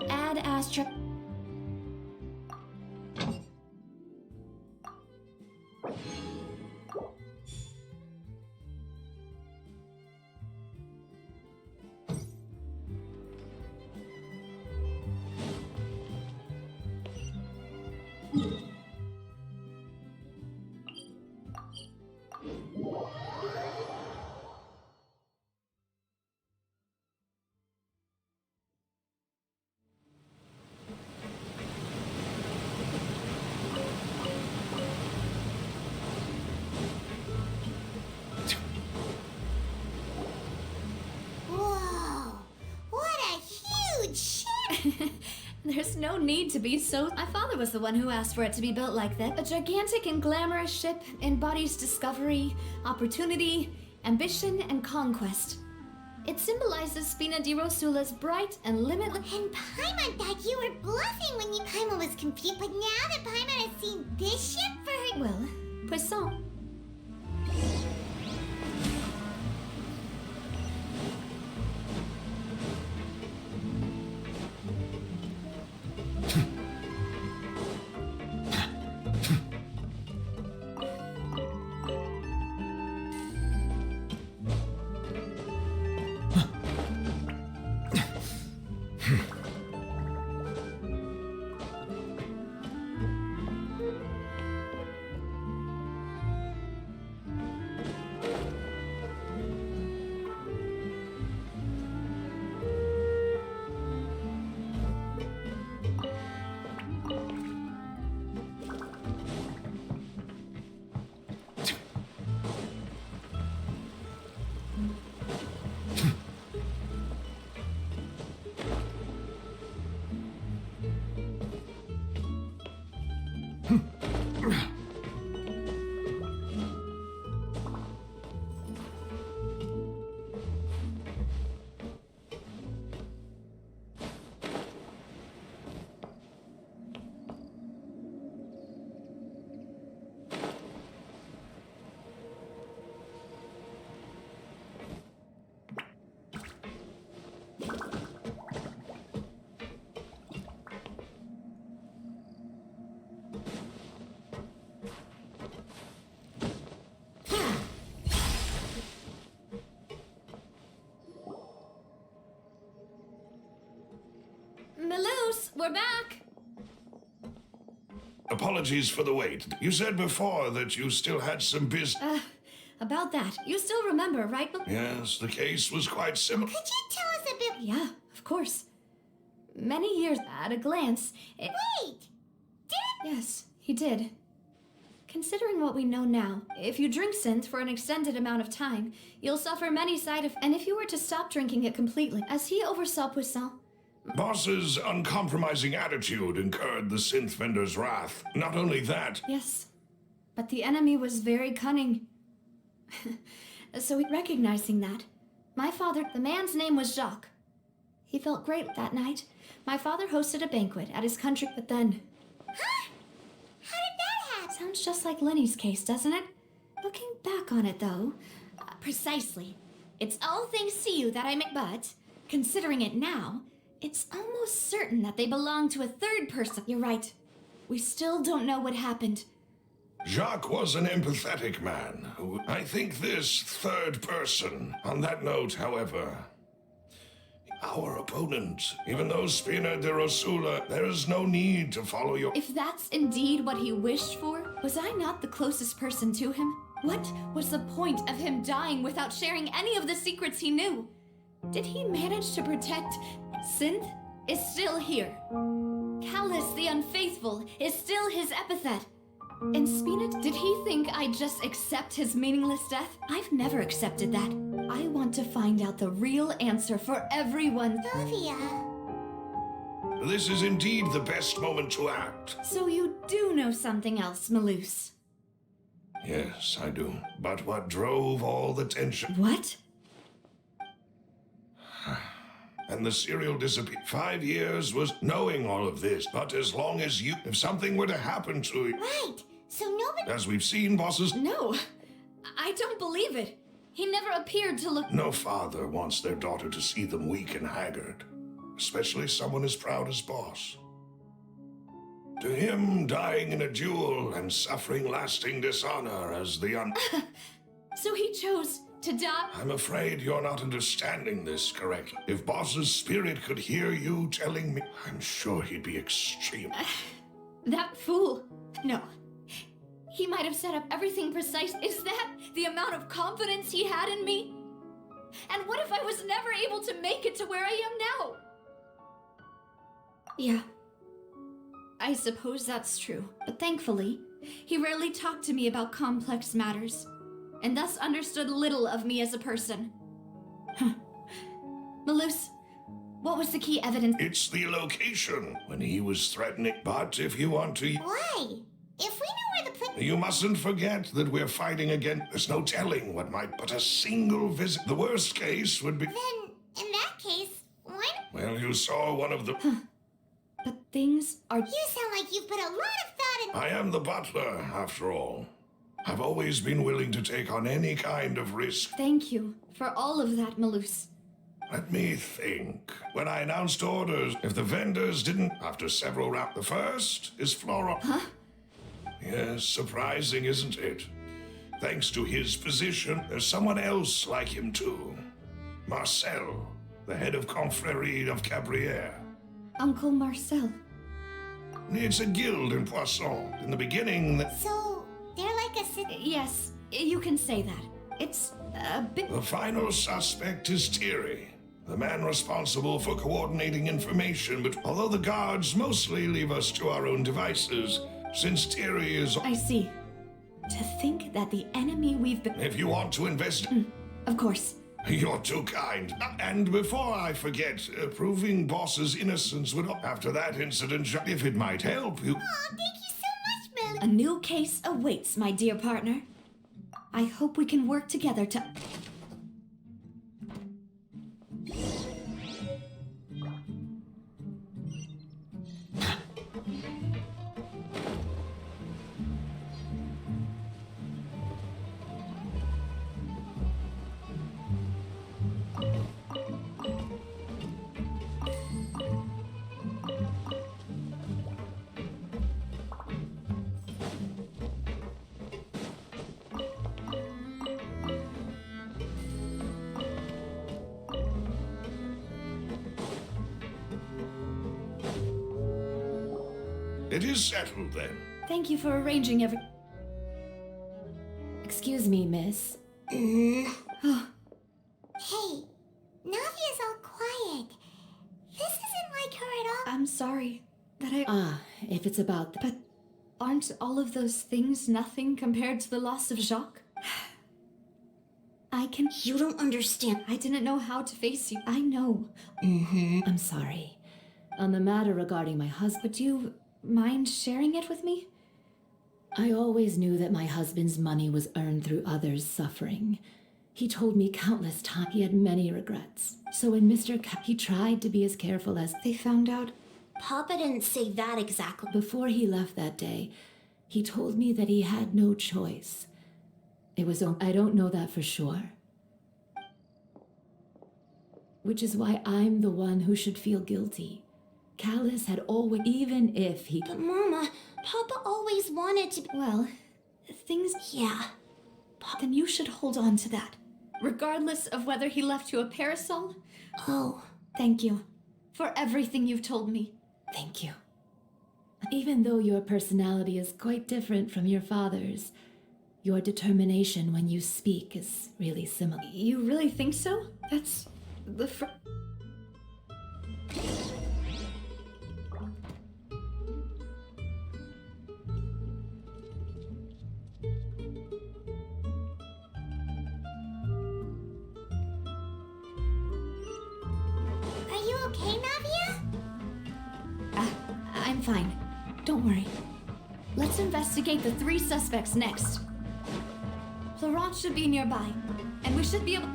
Ad Astra. Whoa! What a huge ship! There's no need to be so. My father was the one who asked for it to be built like that. A gigantic and glamorous ship embodies discovery, opportunity, ambition, and conquest. It symbolizes Spina di Rosula's bright and limitless. And Paimon thought you were bluffing when Paimon was confused, but now that Paimon has seen this ship for her... Well, Poisson. Melus, we're back! Apologies for the wait. You said before that you still had some business. About that, you still remember, right? Yes, the case was quite similar. Could you tell us a bit... Yeah, of course. Many years at a glance, it... Wait! Did... Yes, he did. Considering what we know now, if you drink synth for an extended amount of time, you'll suffer many side effects. And if you were to stop drinking it completely, as he oversaw Poisson... Boss's uncompromising attitude incurred the synth vendor's wrath. Not only that... Yes, but the enemy was very cunning. So recognizing that, my father, the man's name was Jacques. He felt great that night. My father hosted a banquet at his country, but then... Huh? How did that happen? Sounds just like Lenny's case, doesn't it? Looking back on it, though... Precisely. It's all thanks to you that I make, but, considering it now, it's almost certain that they belong to a third person. You're right. We still don't know what happened. Jacques was an empathetic man. I think this third person... On that note, however... Our opponent, even though Spina di Rosula, there is no need to follow your... If that's indeed what he wished for, was I not the closest person to him? What was the point of him dying without sharing any of the secrets he knew? Did he manage to protect... Synth is still here. Callus the Unfaithful is still his epithet. And Spina, did he think I'd just accept his meaningless death? I've never accepted that. I want to find out the real answer for everyone. Sylvia... This is indeed the best moment to act. So you do know something else, Melus? Yes, I do. But what drove all the tension... What? And the serial disappeared. 5 years was knowing all of this. But as long as you... If something were to happen to you... Right, so nobody... As we've seen, bosses... No, I don't believe it. He never appeared to look... No father wants their daughter to see them weak and haggard, especially someone as proud as Boss. To him, dying in a duel and suffering lasting dishonor as the So he chose to die? I'm afraid you're not understanding this correctly. If Boss's spirit could hear you telling me, I'm sure he'd be extreme. That fool. No. He might have set up everything precise. Is that the amount of confidence he had in me? And what if I was never able to make it to where I am now? Yeah. I suppose that's true. But thankfully, he rarely talked to me about complex matters, and thus understood little of me as a person. Malus, what was the key evidence? It's the location when he was threatening. But if you want to... Why? If we know where the place... You mustn't forget that we're fighting again. There's no telling what might... But a single visit... The worst case would be... Then, in that case, why not... Well, you saw one of the... But things are... You sound like you've put a lot of thought in... I am the butler, after all. I've always been willing to take on any kind of risk. Thank you for all of that, Malus. Let me think. When I announced orders, if the vendors didn't... After several rounds... The first is Flora... Huh? Yes, surprising, isn't it? Thanks to his position, there's someone else like him too. Marcel, the head of Confrérie of Cabrières. Uncle Marcel. It's a guild in Poisson. In the beginning, So, they're like a... Yes, you can say that. It's a bit... the final suspect is Thierry, the man responsible for coordinating information, but although the guards mostly leave us to our own devices, since Thierry is... I see. To think that the enemy we've been... If you want to invest... Of course. You're too kind. And before I forget, proving Boss's innocence would... After that incident, if it might help you... Aw, thank you so much, Mel. A new case awaits, my dear partner. I hope we can work together to... It is settled then. Thank you for arranging every... Excuse me, miss. Hey, Navia's all quiet. This isn't like her at all. I'm sorry that I... If it's about... But aren't all of those things nothing compared to the loss of Jacques? I can... You don't understand. I didn't know how to face you. I know. I'm sorry. On the matter regarding my husband, Would you mind sharing it with me? I always knew that my husband's money was earned through others' suffering. He told me countless times he had many regrets. So when he tried to be as careful as... They found out... Papa didn't say that exactly. Before he left that day, he told me that he had no choice. It was... I don't know that for sure. Which is why I'm the one who should feel guilty. Callus had always... Even if he... But Mama, Papa always wanted to... Well, things... Yeah. Then you should hold on to that. Regardless of whether he left you a parasol. Oh. Thank you for everything you've told me. Thank you. Even though your personality is quite different from your father's, your determination when you speak is really similar. You really think so? That's the Are you okay, Navia? I'm fine. Don't worry. Let's investigate the 3 suspects next. Florent should be nearby, and we should be able...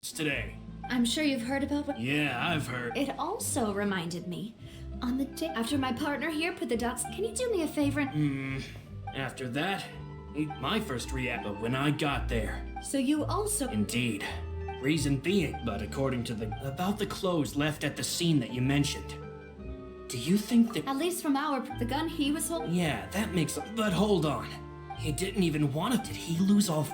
It's today. I'm sure you've heard about what... Yeah, I've heard. It also reminded me On the day after my partner here put the dots, can you do me a favor? After that, my first react when I got there. So you also. Indeed. Reason being, but according to about the clothes left at the scene that you mentioned. Do you think that... At least from the gun he was holding. Yeah, that makes... But hold on. He didn't even want it. Did he lose all...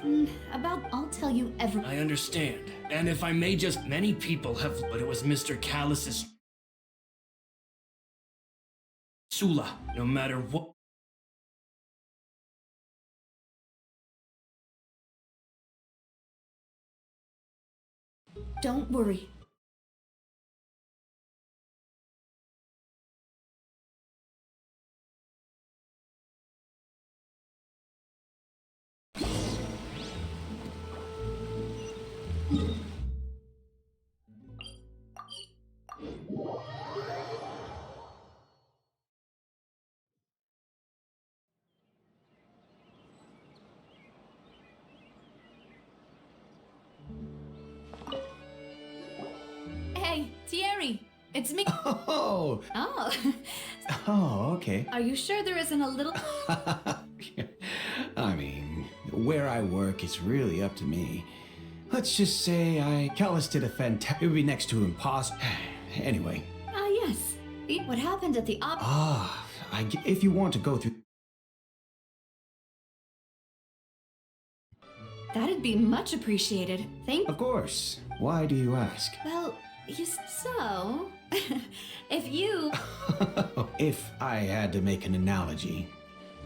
I'll tell you everything. I understand. And if I may just... Many people have... But it was Mr. Callus's... Sula. No matter what... Don't worry. Hey, Thierry, it's me. Oh, Oh, oh, okay. are you sure there isn't a little... I mean, where I work is really up to me. Let's just say Callus did a fantastic... It would be next to impossible. Anyway. Yes. What happened at the If you want to go through... That'd be much appreciated. Thank... Of course. Why do you ask? Well, so... if you... If I had to make an analogy,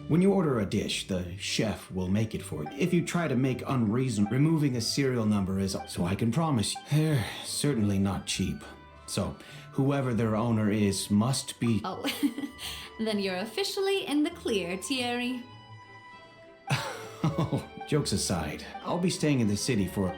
when you order a dish, the chef will make it for you. If you try to make removing a serial number is... So I can promise you, they're certainly not cheap. So, whoever their owner is must be... Oh, then you're officially in the clear, Thierry. Oh, jokes aside, I'll be staying in the city for...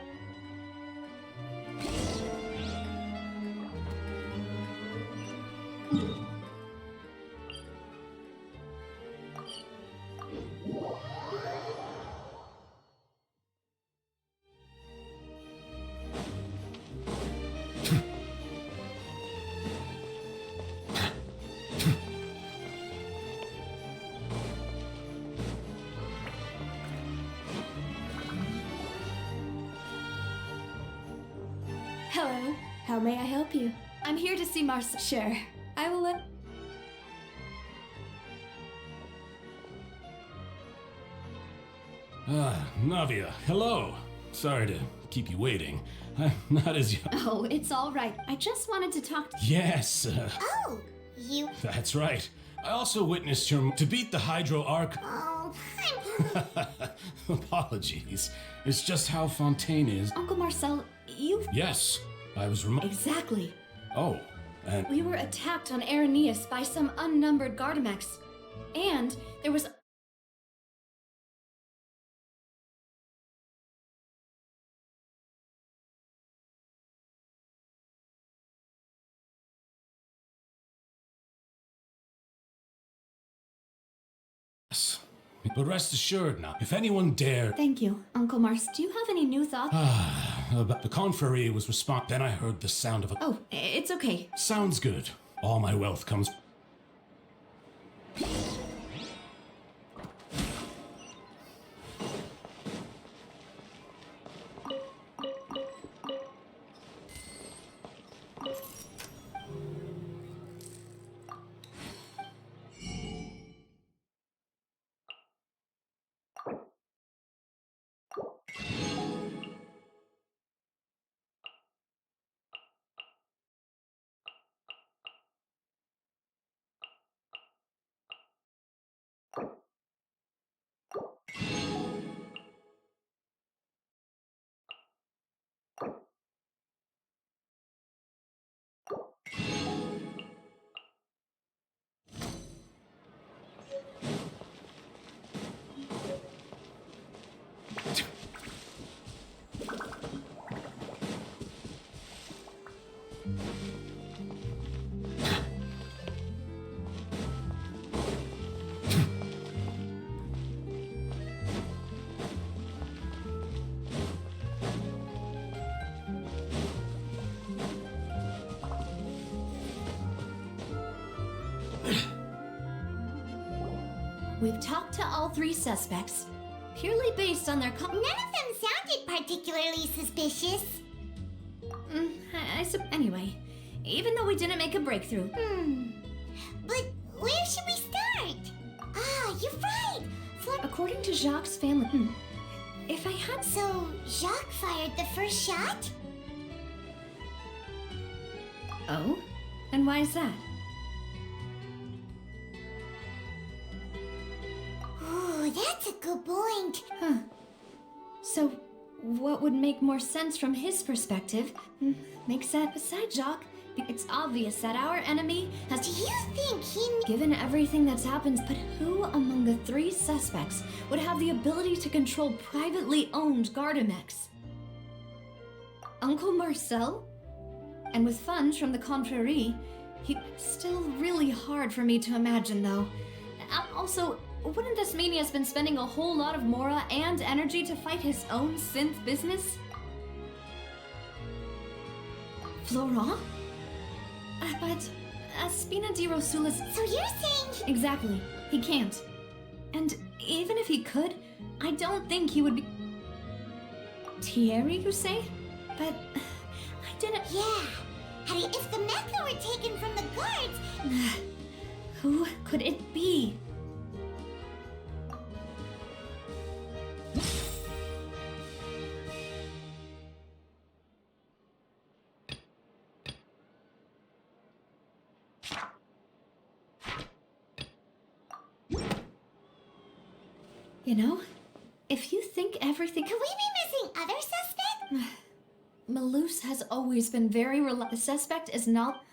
Hello. How may I help you? I'm here to see Marcel. Sure. I will let... Navia, hello. Sorry to keep you waiting. I'm not as young. Oh, it's all right. I just wanted to talk to... Yes, Oh, you... that's right. I also witnessed your... To beat the Hydro Arc... Oh, I'm... Apologies. It's just how Fontaine is. Uncle Marcel, you... Yes, I was Exactly. Oh, and... We were attacked on Araneus by some unnumbered Gardamex. And there was... Yes. But rest assured now, if anyone dare... Thank you, Uncle Mars. Do you have any new thoughts? But the Confrérie was Then I heard the sound of a... Oh, it's okay. Sounds good. All my wealth comes... We've talked to all three suspects, purely based on their None of them sounded particularly suspicious. Anyway, even though we didn't make a breakthrough. But where should we start? Ah, you're right. According to Jacques' family, if I had... So, Jacques fired the first shot? Oh? And why is that? Ooh, that's a good point. Huh. So, what would make more sense from his perspective? Makes that besides Jacques, it's obvious that our enemy has... Do you think he... Given everything that's happened, but who among the three suspects would have the ability to control privately owned Gardamex? Uncle Marcel? And with funds from the Confrérie, still really hard for me to imagine, though. Also, wouldn't this mean he has been spending a whole lot of mora and energy to fight his own synth business? Florent? But Spina di Rosula's... So you're saying... Exactly. He can't. And even if he could, I don't think he would be... Thierry, you say? But I didn't... Yeah. And if the Mecca were taken from the guards... Who could it be? You know, if you think everything... Could we be missing other suspects? Malouse has always been very The suspect is not...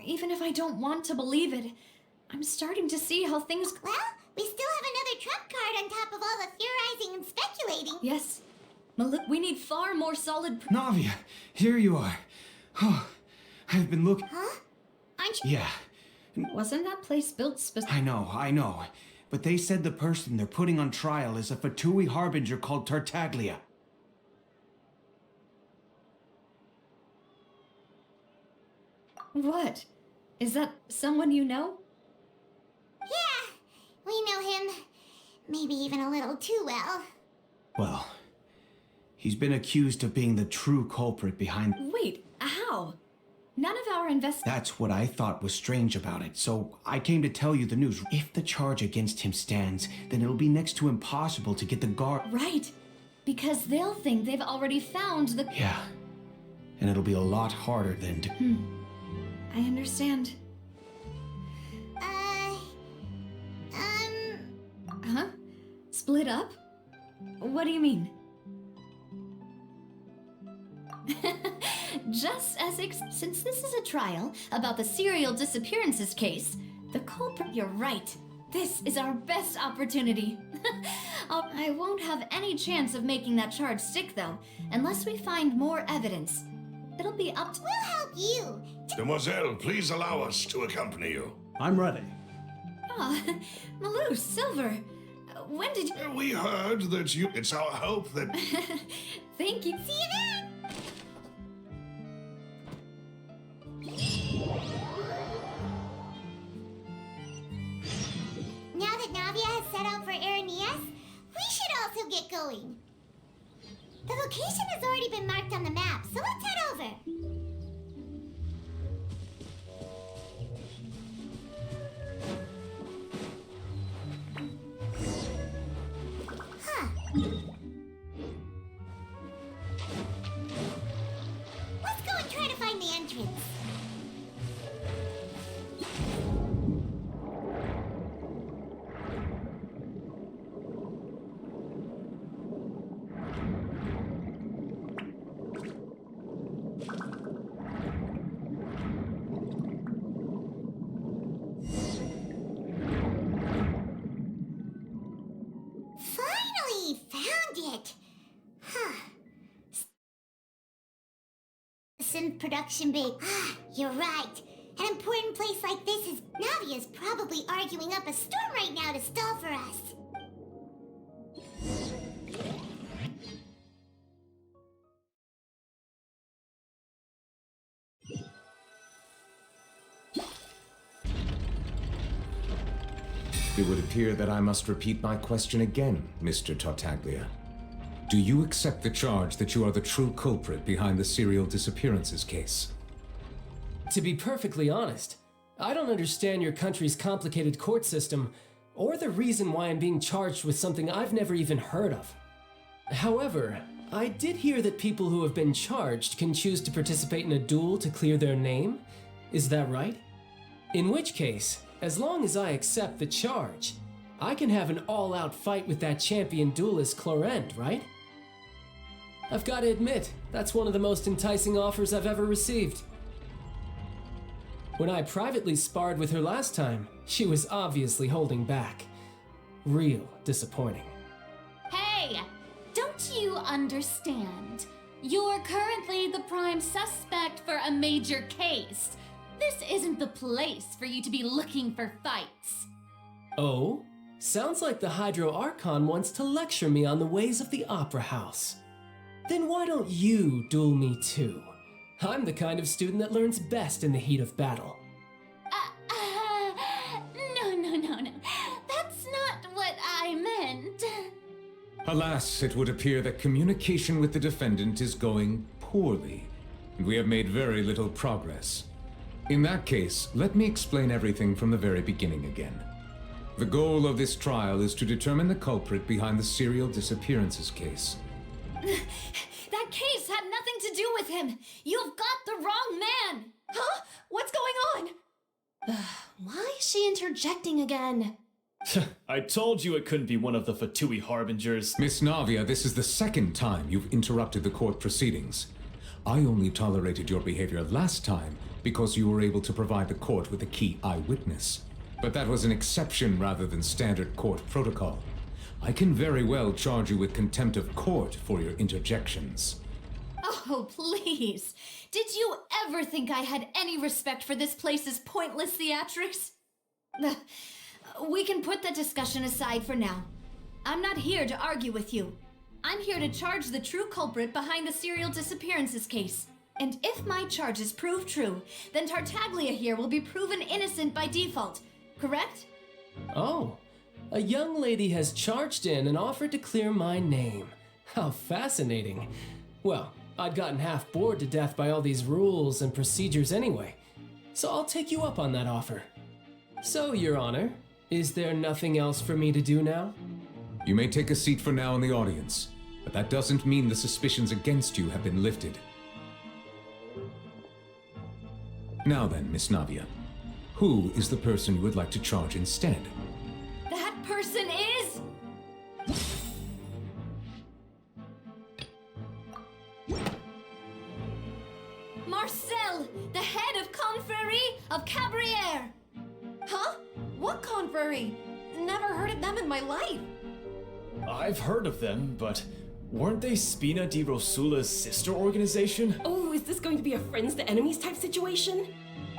Even if I don't want to believe it, I'm starting to see how things... Well, we still have another trump card on top of all the theorizing and speculating. Yes. We need far more solid... Navia, here you are. Oh, I've been looking... Huh? Aren't you... Yeah, Wasn't that place built I know. But they said the person they're putting on trial is a Fatui harbinger called Tartaglia. What? Is that someone you know? Yeah, we know him. Maybe even a little too well. Well, he's been accused of being the true culprit behind... Wait, how? None of our That's what I thought was strange about it, so I came to tell you the news. If the charge against him stands, then it'll be next to impossible to get the guard... Right. Because they'll think they've already found the... Yeah. And it'll be a lot harder than to... I understand. Huh? Split up? What do you mean? Just as since this is a trial about the serial disappearances case, the culprit... You're right. This is our best opportunity. I won't have any chance of making that charge stick, though, unless we find more evidence. It'll be up to... We'll help you. Demoiselle, please allow us to accompany you. I'm ready. Ah, Malou, Silver. When did you... We heard that you... It's our hope that... Thank you. See you then. Now that Navia has set out for Aranias, we should also get going. The location has already been marked on the map, so let's head over. Huh. Let's go and try to find the entrance. Finally found it! Huh. Synth production bay. Ah, you're right. An important place like this is... Navia's probably arguing up a storm right now to stall for us. It would appear that I must repeat my question again, Mr. Tartaglia. Do you accept the charge that you are the true culprit behind the serial disappearances case? To be perfectly honest, I don't understand your country's complicated court system, or the reason why I'm being charged with something I've never even heard of. However, I did hear that people who have been charged can choose to participate in a duel to clear their name. Is that right? In which case, as long as I accept the charge, I can have an all-out fight with that champion duelist Clorend, right? I've got to admit, that's one of the most enticing offers I've ever received. When I privately sparred with her last time, she was obviously holding back. Real disappointing. Hey! Don't you understand? You're currently the prime suspect for a major case. This isn't the place for you to be looking for fights. Oh? Sounds like the Hydro Archon wants to lecture me on the ways of the Opera House. Then why don't you duel me too? I'm the kind of student that learns best in the heat of battle. No. That's not what I meant. Alas, it would appear that communication with the defendant is going poorly, and we have made very little progress. In that case, let me explain everything from the very beginning again. The goal of this trial is to determine the culprit behind the serial disappearances case. That case had nothing to do with him. You've got the wrong man. Huh? What's going on? Why is she interjecting again? I told you it couldn't be one of the Fatui Harbingers. Miss Navia, this is the second time you've interrupted the court proceedings. I only tolerated your behavior last time because you were able to provide the court with a key eyewitness. But that was an exception rather than standard court protocol. I can very well charge you with contempt of court for your interjections. Oh, please. Did you ever think I had any respect for this place's pointless theatrics? We can put that discussion aside for now. I'm not here to argue with you. I'm here to charge the true culprit behind the serial disappearances case. And if my charges prove true, then Tartaglia here will be proven innocent by default, correct? Oh, a young lady has charged in and offered to clear my name. How fascinating. Well, I'd gotten half bored to death by all these rules and procedures anyway, so I'll take you up on that offer. So, Your Honor, is there nothing else for me to do now? You may take a seat for now in the audience, but that doesn't mean the suspicions against you have been lifted. Now then, Miss Navia, who is the person you would like to charge instead? That person is... Marcel, the head of Confrérie of Cabrières. Huh? What confrérie? Never heard of them in my life. I've heard of them, but weren't they Spina di Rosula's sister organization? Oh, is this going to be a friends to enemies type situation?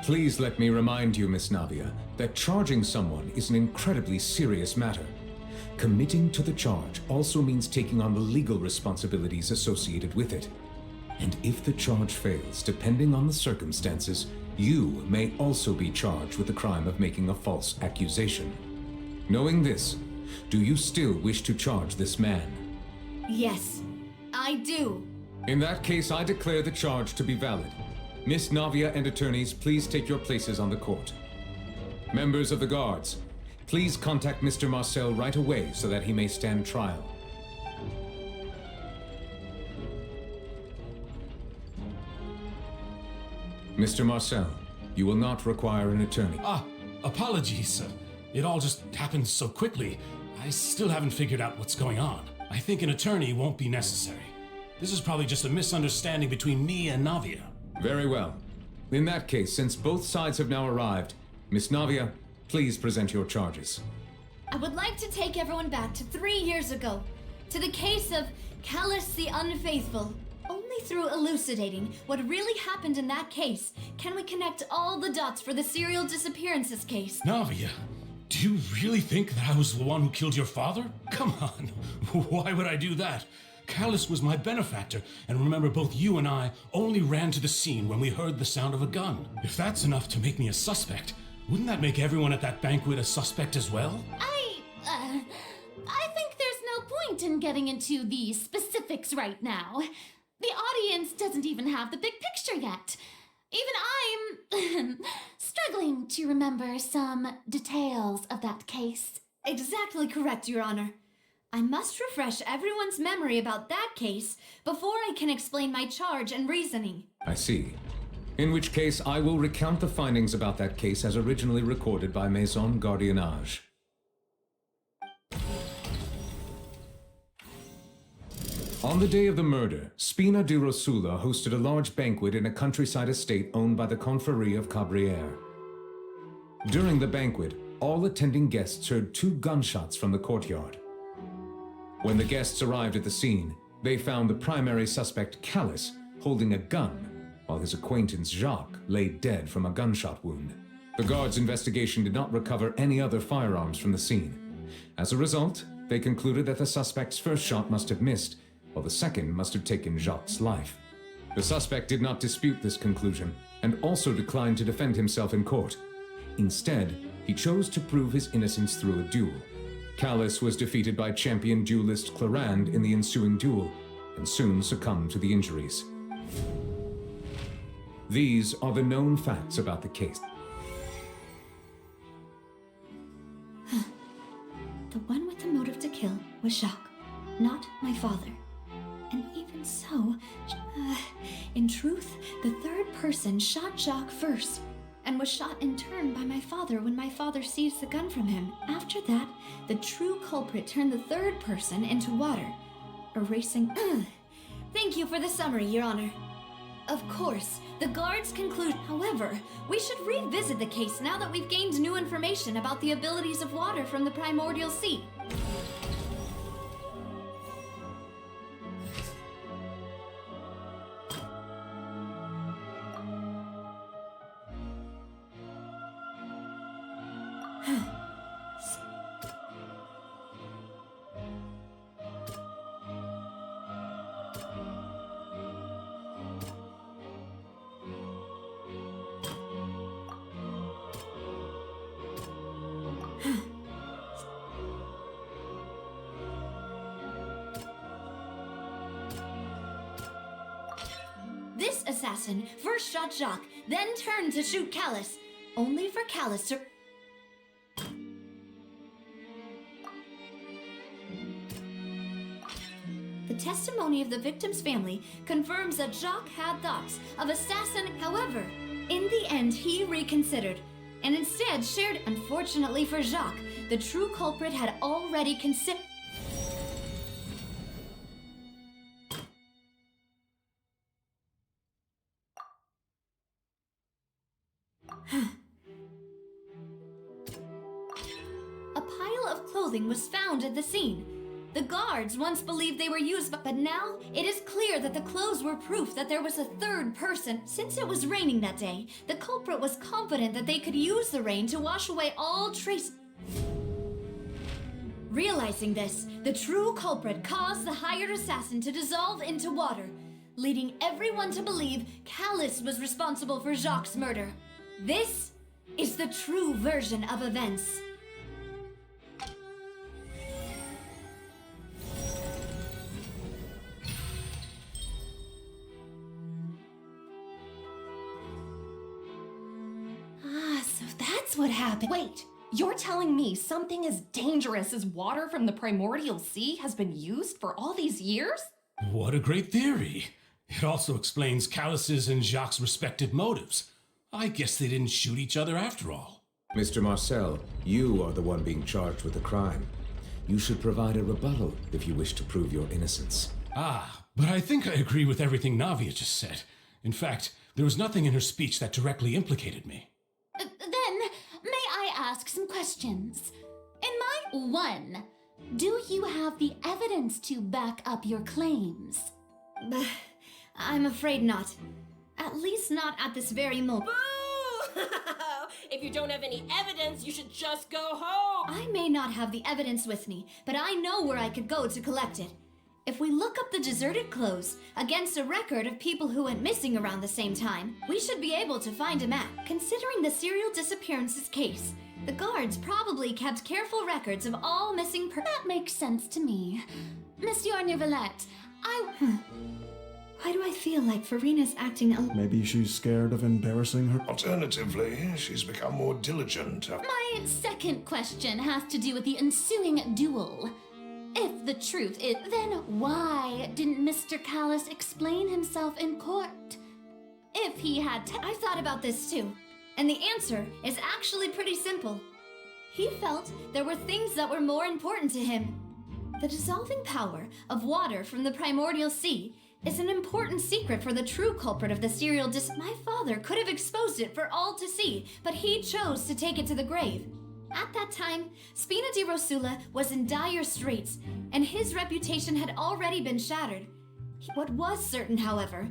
Please let me remind you, Miss Navia, that charging someone is an incredibly serious matter. Committing to the charge also means taking on the legal responsibilities associated with it. And if the charge fails, depending on the circumstances, you may also be charged with the crime of making a false accusation. Knowing this, do you still wish to charge this man? Yes, I do. In that case, I declare the charge to be valid. Miss Navia and attorneys, please take your places on the court. Members of the guards, please contact Mr. Marcel right away so that he may stand trial. Mr. Marcel, you will not require an attorney. Apologies. It all just happened so quickly. I still haven't figured out what's going on. I think an attorney won't be necessary. This is probably just a misunderstanding between me and Navia. Very well. In that case, since both sides have now arrived, Miss Navia, please present your charges. I would like to take everyone back to 3 years ago, to the case of Callus the Unfaithful. Only through elucidating what really happened in that case can we connect all the dots for the serial disappearances case. Navia, do you really think that I was the one who killed your father? Come on, why would I do that? Callus was my benefactor, and remember, both you and I only ran to the scene when we heard the sound of a gun. If that's enough to make me a suspect, Wouldn't that make everyone at that banquet a suspect as well? I think there's no point in getting into the specifics right now. The audience doesn't even have the big picture yet. Even I'm struggling to remember some details of that case. Exactly correct, Your Honor. I must refresh everyone's memory about that case before I can explain my charge and reasoning. I see. In which case, I will recount the findings about that case as originally recorded by Maison Gardiennage. On the day of the murder, Spina di Rosula hosted a large banquet in a countryside estate owned by the Confrérie of Cabrières. During the banquet, all attending guests heard 2 gunshots from the courtyard. When the guests arrived at the scene, they found the primary suspect, Callus, holding a gun, while his acquaintance Jacques lay dead from a gunshot wound. The guards' investigation did not recover any other firearms from the scene. As a result, they concluded that the suspect's first shot must have missed, while the second must have taken Jacques' life. The suspect did not dispute this conclusion, and also declined to defend himself in court. Instead, he chose to prove his innocence through a duel. Callus was defeated by champion duelist Clarande in the ensuing duel, and soon succumbed to the injuries. These are the known facts about the case. The one with the motive to kill was Jacques, not my father. And even so, in truth, the third person shot Jacques first, and was shot in turn by my father when my father seized the gun from him. After that, the true culprit turned the third person into water, erasing... Thank you for the summary, Your Honor. Of course, the guards conclude... However, we should revisit the case now that we've gained new information about the abilities of water from the primordial sea. This assassin first shot Jacques, then turned to shoot Callus, only for Callus to... The testimony of the victim's family confirms that Jacques had thoughts of assassin. However, in the end, he reconsidered and instead shared. Unfortunately for Jacques, the true culprit had already considered. A pile of clothing was found at the scene. The guards once believed they were used, but now it is clear that the clothes were proof that there was a third person. Since it was raining that day, the culprit was confident that they could use the rain to wash away all trace. Realizing this, the true culprit caused the hired assassin to dissolve into water, leading everyone to believe Callus was responsible for Jacques' murder. This is the true version of events. So that's what happened. Wait, you're telling me something as dangerous as water from the primordial sea has been used for all these years? What a great theory. It also explains Callus's and Jacques' respective motives. I guess they didn't shoot each other after all. Mr. Marcel, you are the one being charged with the crime. You should provide a rebuttal if you wish to prove your innocence. But I think I agree with everything Navia just said. In fact, there was nothing in her speech that directly implicated me. Then, may I ask some questions? In my 1, do you have the evidence to back up your claims? I'm afraid not. At least not at this very moment. Boo! If you don't have any evidence, you should just go home! I may not have the evidence with me, but I know where I could go to collect it. If we look up the deserted clothes against a record of people who went missing around the same time, we should be able to find a map. Considering the serial disappearances case, the guards probably kept careful records of all missing That makes sense to me. Monsieur Neuvillette, Why do I feel like Farina's acting Maybe she's scared of embarrassing her. Alternatively, she's become more diligent. My second question has to do with the ensuing duel. If the truth is, then why didn't Mr. Callis explain himself in court? If he had I've thought about this too, and the answer is actually pretty simple. He felt there were things that were more important to him. The dissolving power of water from the primordial sea is an important secret for the true culprit of the serial My father could have exposed it for all to see, but he chose to take it to the grave. At that time, Spina di Rosula was in dire straits, and his reputation had already been shattered. What was certain, however,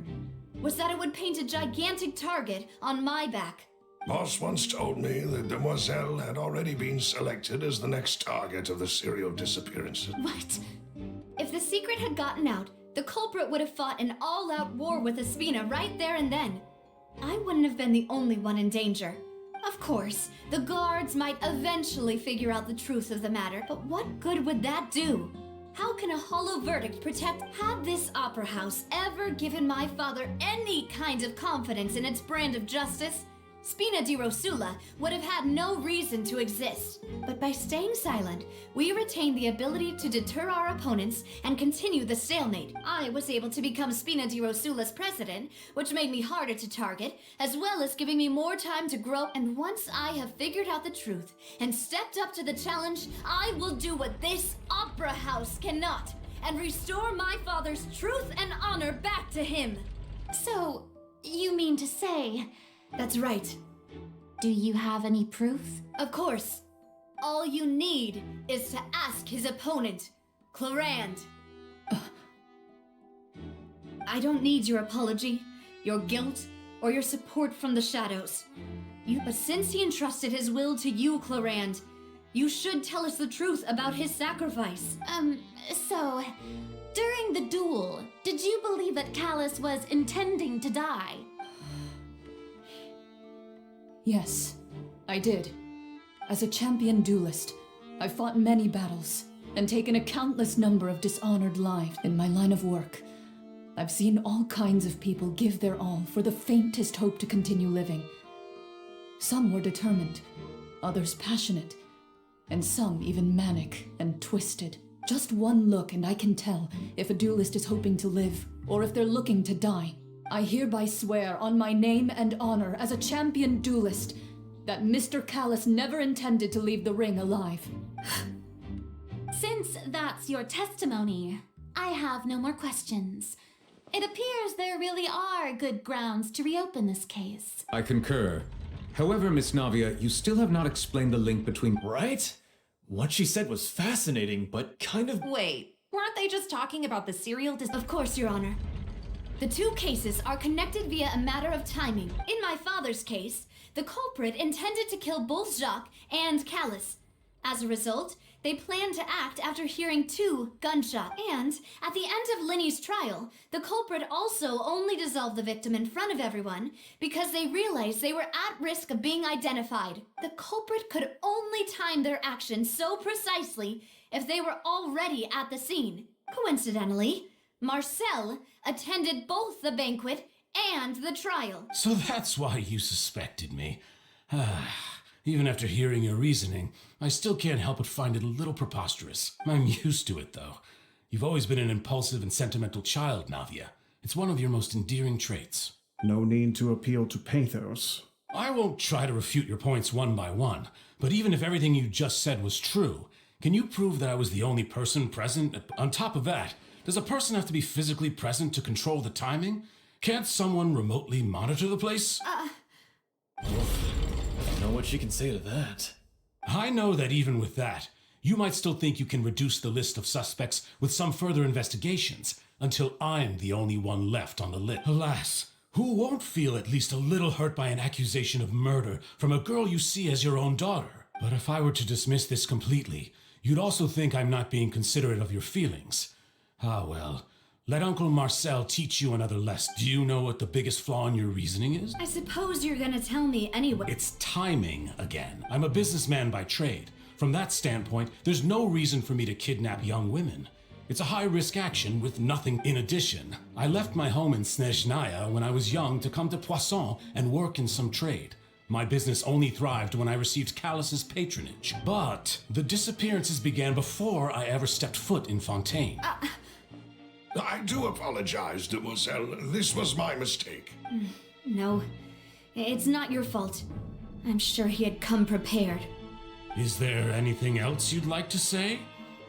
was that it would paint a gigantic target on my back. Boss once told me that Demoiselle had already been selected as the next target of the serial disappearances. What? If the secret had gotten out, the culprit would have fought an all-out war with Espina right there and then. I wouldn't have been the only one in danger. Of course, the guards might eventually figure out the truth of the matter, but what good would that do? How can a hollow verdict protect? Had this opera house ever given my father any kind of confidence in its brand of justice, Spina di Rosula would have had no reason to exist. But by staying silent, we retained the ability to deter our opponents and continue the stalemate. I was able to become Spina di Rosula's president, which made me harder to target, as well as giving me more time to grow. And once I have figured out the truth and stepped up to the challenge, I will do what this opera house cannot, and restore my father's truth and honor back to him. So, you mean to say... That's right. Do you have any proof? Of course. All you need is to ask his opponent, Clarand. I don't need your apology, your guilt, or your support from the shadows. But since he entrusted his will to you, Clarand, you should tell us the truth about his sacrifice. So, during the duel, did you believe that Callis was intending to die? Yes, I did. As a champion duelist, I've fought many battles and taken a countless number of dishonored lives in my line of work. I've seen all kinds of people give their all for the faintest hope to continue living. Some were determined, others passionate, and some even manic and twisted. Just one look and I can tell if a duelist is hoping to live or if they're looking to die. I hereby swear on my name and honor as a champion duelist that Mr. Callis never intended to leave the ring alive. Since that's your testimony, I have no more questions. It appears there really are good grounds to reopen this case. I concur. However, Miss Navia, you still have not explained the link between... Right? What she said was fascinating, but kind of... Wait, weren't they just talking about the serial Of course, Your Honor. The two cases are connected via a matter of timing. In my father's case, the culprit intended to kill both Jacques and Callis. As a result, they planned to act after hearing 2 gunshots. And at the end of Linny's trial, the culprit also only dissolved the victim in front of everyone because they realized they were at risk of being identified. The culprit could only time their actions so precisely if they were already at the scene. Coincidentally, Marcel attended both the banquet and the trial. So that's why you suspected me. Even after hearing your reasoning, I still can't help but find it a little preposterous. I'm used to it, though. You've always been an impulsive and sentimental child, Navia. It's one of your most endearing traits. No need to appeal to pathos. I won't try to refute your points one by one, but even if everything you just said was true, can you prove that I was the only person present? On top of that, does a person have to be physically present to control the timing? Can't someone remotely monitor the place? I don't know what she can say to that. I know that even with that, you might still think you can reduce the list of suspects with some further investigations until I'm the only one left on the list. Alas, who won't feel at least a little hurt by an accusation of murder from a girl you see as your own daughter? But if I were to dismiss this completely, you'd also think I'm not being considerate of your feelings. Ah, well. Let Uncle Marcel teach you another lesson. Do you know what the biggest flaw in your reasoning is? I suppose you're gonna tell me anyway. It's timing again. I'm a businessman by trade. From that standpoint, there's no reason for me to kidnap young women. It's a high-risk action with nothing in addition. I left my home in Snezhnaya when I was young to come to Poisson and work in some trade. My business only thrived when I received Callus's patronage. But the disappearances began before I ever stepped foot in Fontaine. I do apologize, demoiselle. This was my mistake. No, it's not your fault. I'm sure he had come prepared. Is there anything else you'd like to say?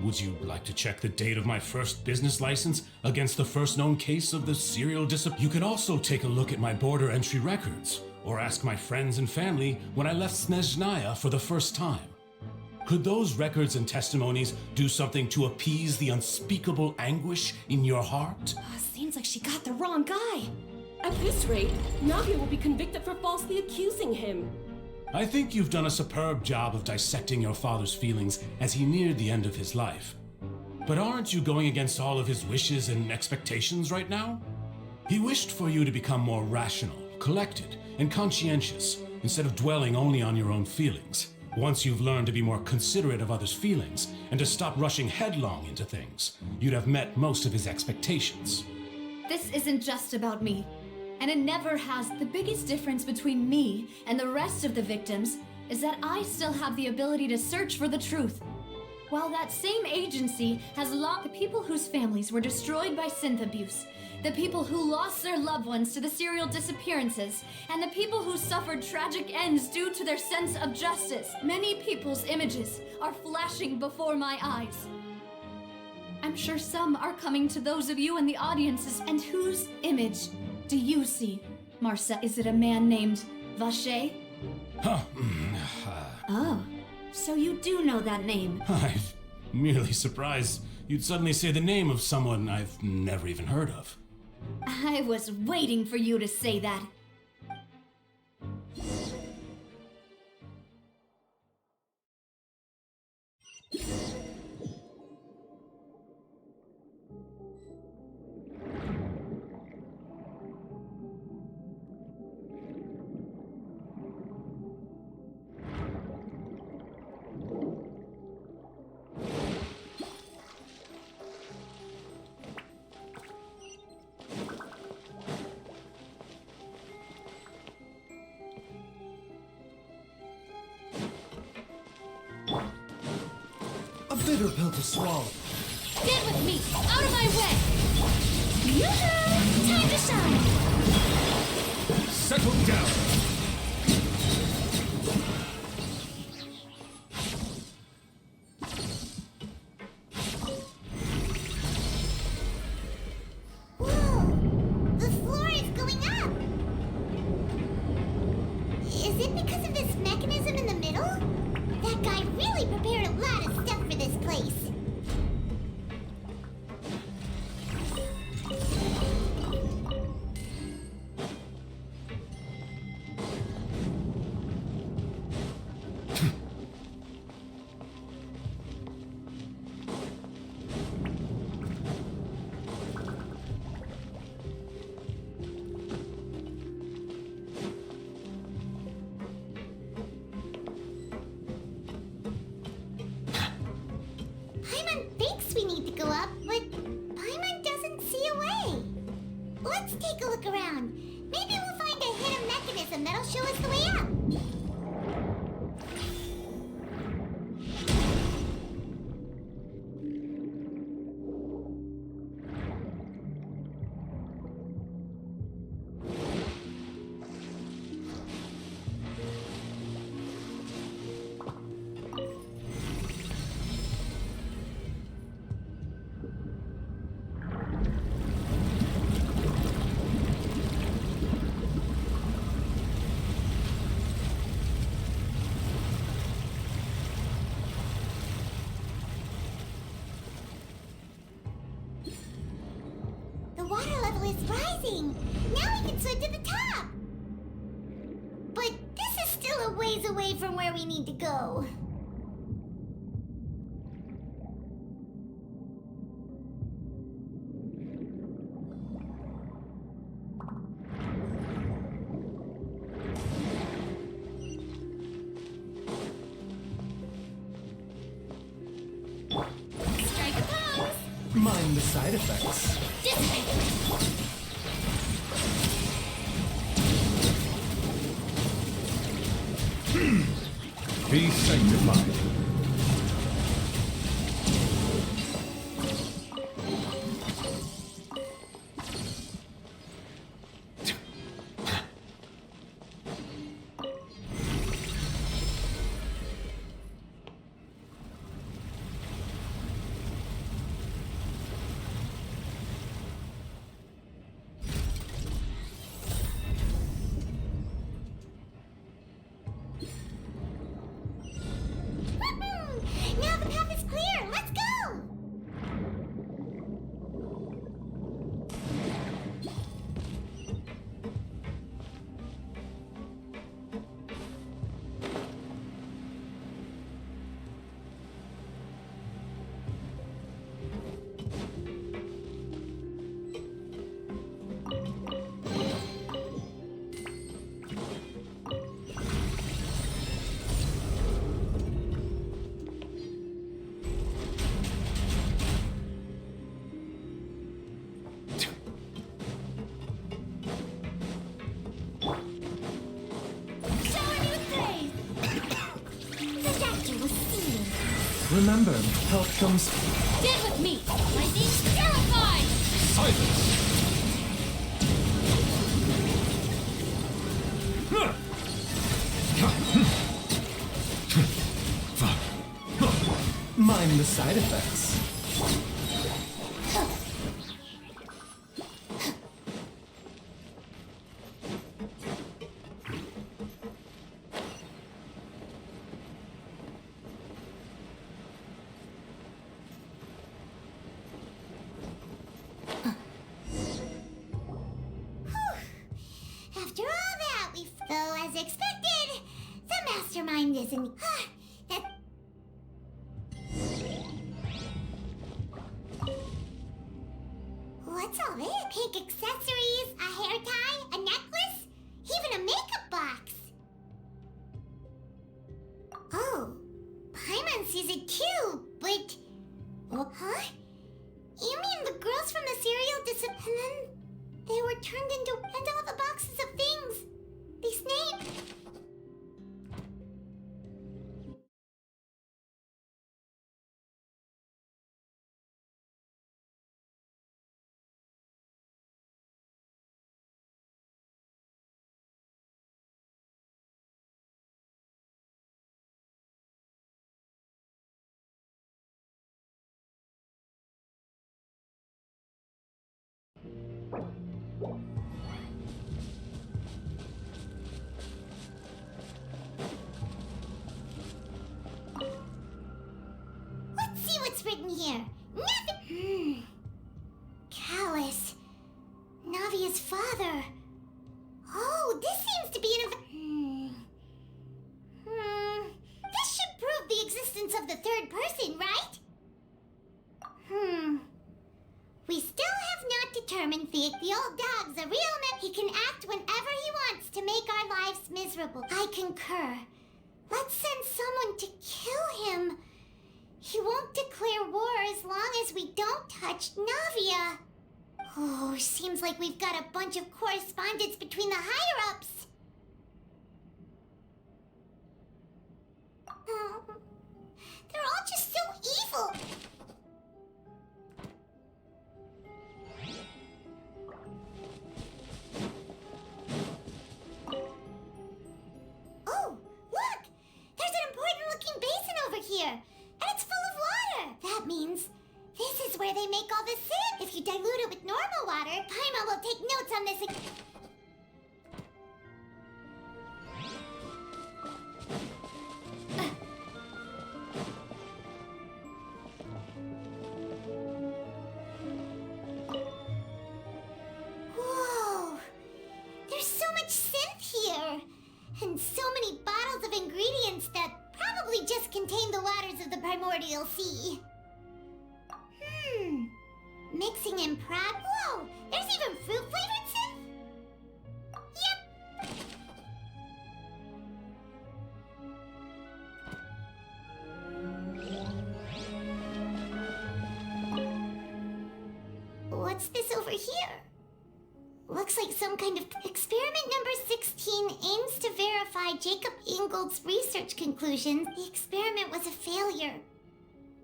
Would you like to check the date of my first business license against the first known case of the serial disappearance? You could also take a look at my border entry records, or ask my friends and family when I left Snezhnaya for the first time. Could those records and testimonies do something to appease the unspeakable anguish in your heart? Seems like she got the wrong guy. At this rate, Navia will be convicted for falsely accusing him. I think you've done a superb job of dissecting your father's feelings as he neared the end of his life. But aren't you going against all of his wishes and expectations right now? He wished for you to become more rational, collected, and conscientious, instead of dwelling only on your own feelings. Once you've learned to be more considerate of others' feelings and to stop rushing headlong into things, you'd have met most of his expectations. This isn't just about me, and it never has. The biggest difference between me and the rest of the victims is that I still have the ability to search for the truth. While that same agency has locked the people whose families were destroyed by synth abuse, the people who lost their loved ones to the serial disappearances, and the people who suffered tragic ends due to their sense of justice. Many people's images are flashing before my eyes. I'm sure some are coming to those of you in the audiences. And whose image do you see, Marcel? Is it a man named Vacher? Oh, so you do know that name. I'm merely surprised you'd suddenly say the name of someone I've never even heard of. I was waiting for you to say that. Bitter pill to swallow. Get with me! Out of my way! Yoo-hoo! Time to shine! Settle down! Whoa! The floor is going up! Is it because of this mechanism in the middle? That guy really prepared a lot of stuff for this place. Paimon thinks we need to go up, but Paimon doesn't see a way. Let's take a look around. Maybe we'll find a hidden mechanism that'll show us the way up. The water level is rising. Now we can swim to the top. But this is still a ways away from where we need to go. Mind the side effects. Be sanctified. Now the path is clear. Let's go. Remember, help comes. Get with me! I'm being terrified! Silence! Mind the side effects. After all that, though, as expected, the mastermind isn't. That. What's all this? Pink accessories, a hair tie, a necklace, even a makeup box. Oh, Paimon sees it too, but. Huh? You mean the girls from the serial and then they were turned into. And all the boxes of things. These names. Let's see what's written here. Nothing. Callus. Navia's father. Oh, this seems to be This should prove the existence of the third person, right? We still have not determined the old dog's a real man. He can act whenever he wants to make our lives miserable. I concur. Let's send someone to kill him. He won't declare war as long as we don't touch Navia. Oh, seems like we've got a bunch of correspondence between the higher-ups. They're all just so evil. Oh, look! There's an important-looking basin over here, and it's full of water. That means this is where they make all the sin. If you dilute it with normal water, Paimon will take notes on this. Whoa! There's so much synth here, and so many bottles of ingredients that probably just contain the waters of the primordial sea. Mixing in Whoa! There's even fruit-flavored synth? Yep! What's this over here? Looks like some kind of experiment number 16 aims to verify Jacob Ingold's research conclusions. The experiment was a failure.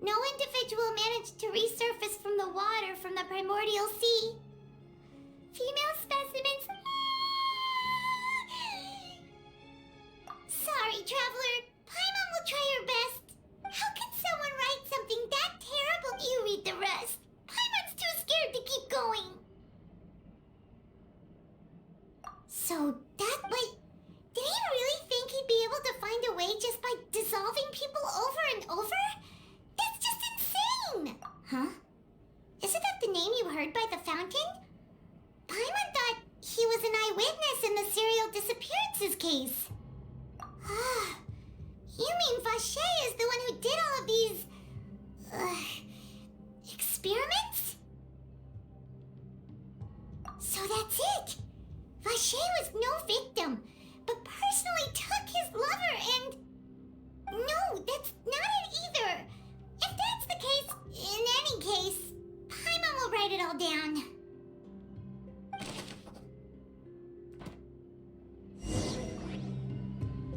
No individual managed to resurface from the water from the primordial sea. Female specimens. Sorry, traveler. Paimon will try her best. How can someone write something that terrible? You read the rest. Paimon's too scared to keep going. So that, wait, did he really think he'd be able to find a way just by dissolving people over and over? That's just insane! Huh? Isn't that the name you heard by the fountain? Paimon thought he was an eyewitness in the serial disappearances case. Ah, you mean Vache is the one who did all of these... experiments? So that's it! Vache was no victim, but personally took his lover and... No, that's not it either. If that's the case, in any case, Paimon will write it all down.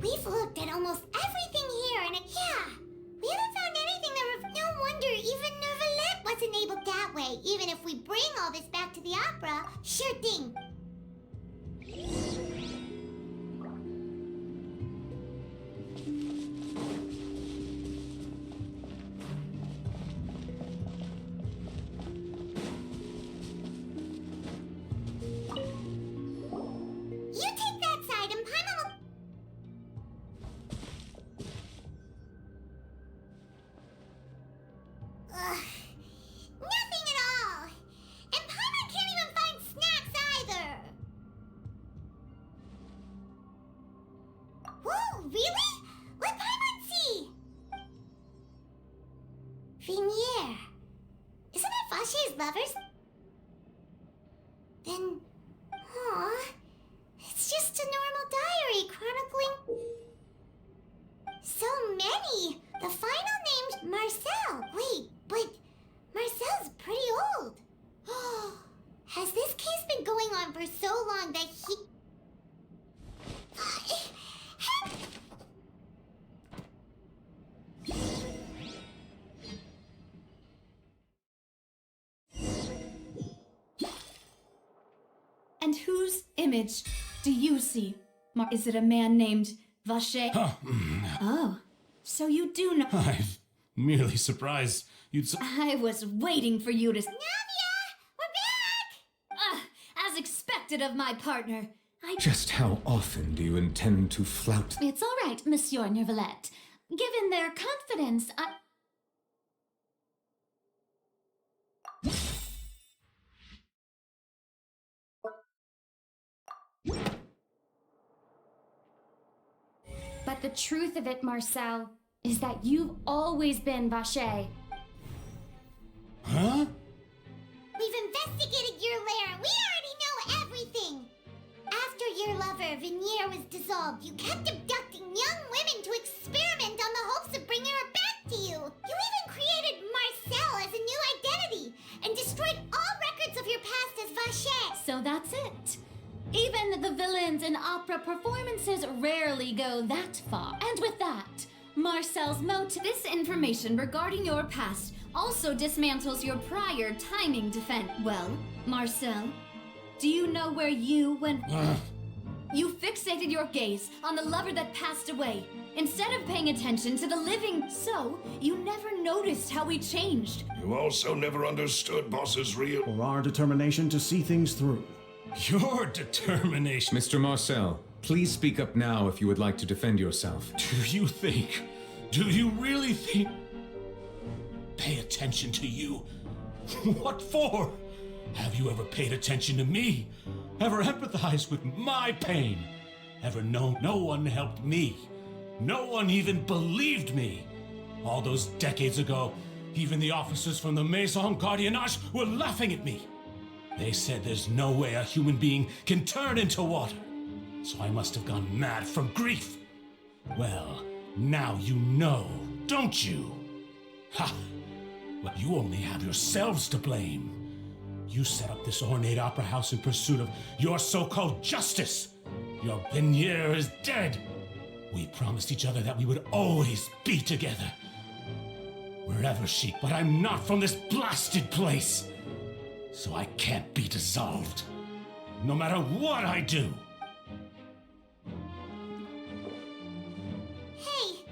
We've looked at almost everything here and we haven't found anything that... No wonder even Nervalette wasn't able that way. Even if we bring all this back to the opera, sure thing. Lovers? Then, it's just a normal diary chronicling so many. The final name's Marcel. Wait, but Marcel's pretty old. Has this case been going on for so long that he... And whose image do you see? Is it a man named Vache? Oh, so you do know... I'm merely surprised you'd... I was waiting for you to... Navia! We're back! As expected of my partner. Just how often do you intend to flout... It's all right, Monsieur Nervalette. Given their confidence, But the truth of it, Marcel, is that you've always been Vache. Huh? We've investigated your lair. We already know everything. After your lover, Venier, was dissolved, you kept abducting young women to experiment on the hopes of bringing her back to you. You even created Marcel as a new identity and destroyed all records of your past as Vache. So that's it. Even the villains in opera performances rarely go that far. And with that, Marcel's motive... This information regarding your past also dismantles your prior timing defense. Well, Marcel, do you know where you went... You fixated your gaze on the lover that passed away, instead of paying attention to the living. So, you never noticed how we changed. You also never understood Boss's real... Or our determination to see things through. Your determination... Mr. Marcel, please speak up now if you would like to defend yourself. Do you really think... Pay attention to you? What for? Have you ever paid attention to me? Ever empathized with my pain? Ever known no one helped me? No one even believed me? All those decades ago, even the officers from the Maison Gardiennage were laughing at me. They said there's no way a human being can turn into water. So I must have gone mad from grief. Well, now you know, don't you? Ha! Well, you only have yourselves to blame. You set up this ornate opera house in pursuit of your so-called justice. Your Benier is dead. We promised each other that we would always be together. Wherever she... But I'm not from this blasted place. So I can't be dissolved. No matter what I do. Hey,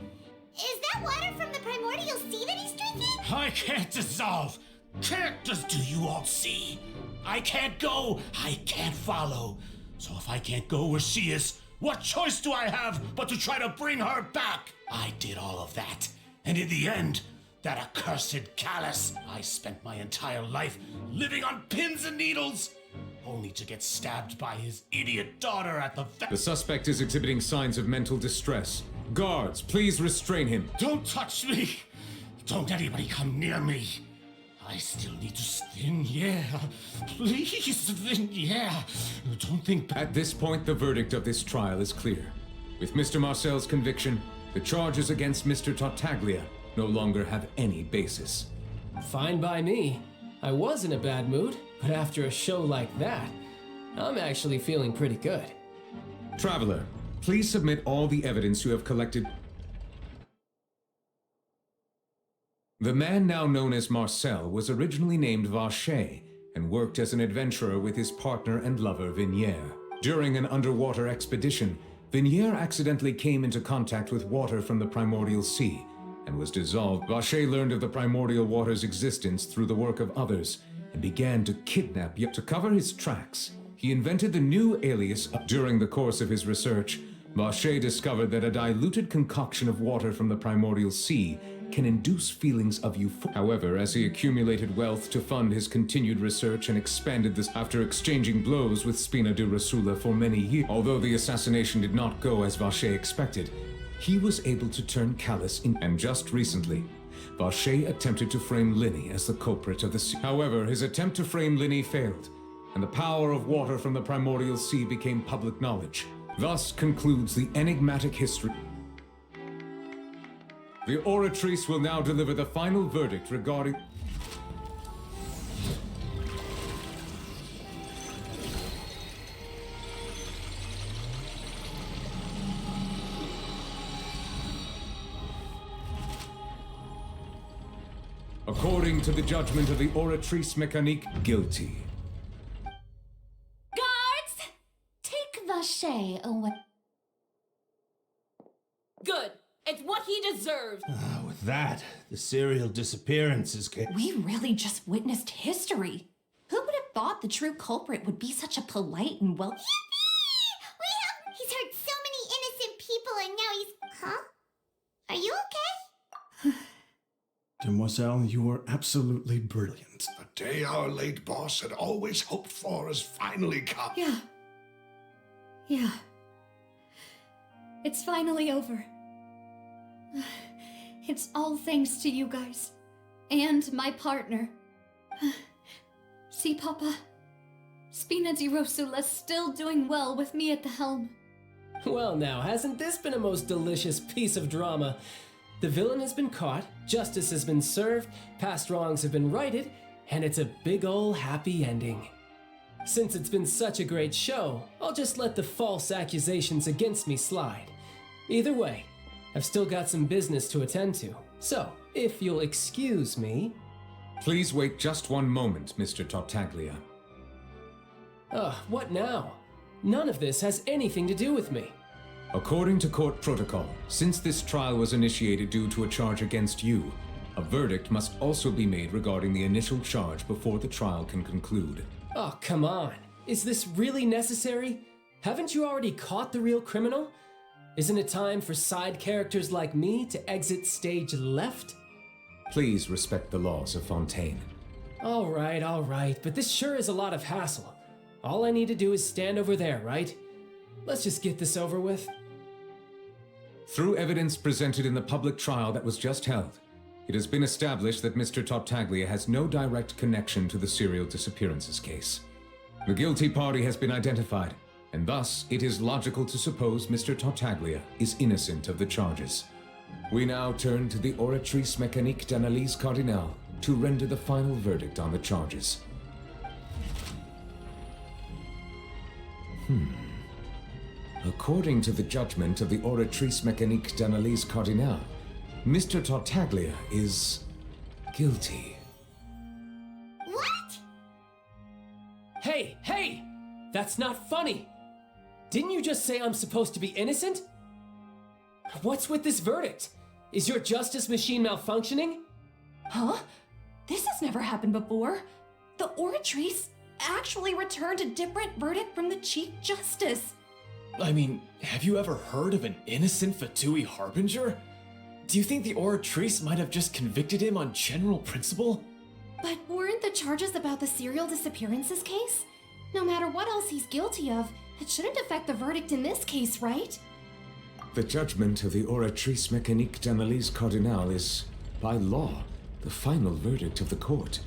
is that water from the primordial sea that he's drinking? I can't dissolve. Can't just do you all see? I can't go. I can't follow. So if I can't go where she is, what choice do I have but to try to bring her back? I did all of that. And in the end, that accursed Callus, I spent my entire life living on pins and needles, only to get stabbed by his idiot daughter at the The suspect is exhibiting signs of mental distress. Guards, please restrain him. Don't touch me! Don't anybody come near me! I still need to spin, yeah. Please, spin, yeah. Don't think... At this point, the verdict of this trial is clear. With Mr. Marcel's conviction, the charges against Mr. Tartaglia no longer have any basis. Fine by me. I was in a bad mood, but after a show like that, I'm actually feeling pretty good. Traveler, please submit all the evidence you have collected. The man now known as Marcel was originally named Vacher and worked as an adventurer with his partner and lover Vignier. During an underwater expedition, Vignier accidentally came into contact with water from the primordial sea and was dissolved. Vacher learned of the primordial water's existence through the work of others and began to kidnap yet to cover his tracks. He invented the new alias. During the course of his research, Vacher discovered that a diluted concoction of water from the primordial sea can induce feelings of euphoria. However, as he accumulated wealth to fund his continued research and expanded this after exchanging blows with Spina di Rosula for many years, although the assassination did not go as Vacher expected, he was able to turn Callus in. And just recently, Vacher attempted to frame Linny as the culprit of the sea. However, his attempt to frame Linny failed, and the power of water from the primordial sea became public knowledge. Thus concludes the enigmatic history. The Oratrice will now deliver the final verdict regarding... According to the judgment of the Oratrice Mécanique, guilty. Guards! Take Vacher away. Good. It's what he deserved. With that, the serial disappearances came. We really just witnessed history. Who would have thought the true culprit would be such a polite and well... Yippee! He's hurt so many innocent people and now he's... Huh? Are you okay? Demoiselle, you were absolutely brilliant. The day our late boss had always hoped for has finally come. Yeah. It's finally over. It's all thanks to you guys. And my partner. See, Papa? Spina di Rosula's still doing well with me at the helm. Well now, hasn't this been a most delicious piece of drama? The villain has been caught, justice has been served, past wrongs have been righted, and it's a big ol' happy ending. Since it's been such a great show, I'll just let the false accusations against me slide. Either way, I've still got some business to attend to, so if you'll excuse me... Please wait just one moment, Mr. Tartaglia. What now? None of this has anything to do with me. According to court protocol, since this trial was initiated due to a charge against you, a verdict must also be made regarding the initial charge before the trial can conclude. Oh, come on. Is this really necessary? Haven't you already caught the real criminal? Isn't it time for side characters like me to exit stage left? Please respect the laws of Fontaine. All right, but this sure is a lot of hassle. All I need to do is stand over there, right? Let's just get this over with. Through evidence presented in the public trial that was just held, it has been established that Mr. Tartaglia has no direct connection to the serial disappearances case. The guilty party has been identified, and thus it is logical to suppose Mr. Tartaglia is innocent of the charges. We now turn to the Oratrice Mécanique d'Analyse Cardinale to render the final verdict on the charges. According to the judgment of the Oratrice Mécanique d'Analyse Cardinale, Mr. Tartaglia is guilty. What? Hey, hey! That's not funny! Didn't you just say I'm supposed to be innocent? What's with this verdict? Is your justice machine malfunctioning? Huh? This has never happened before. The Oratrice actually returned a different verdict from the Chief Justice. I mean, have you ever heard of an innocent Fatui Harbinger? Do you think the Oratrice might have just convicted him on general principle? But weren't the charges about the serial disappearances case? No matter what else he's guilty of, it shouldn't affect the verdict in this case, right? The judgment of the Oratrice Mécanique d'Analyse Cardinale is, by law, the final verdict of the court.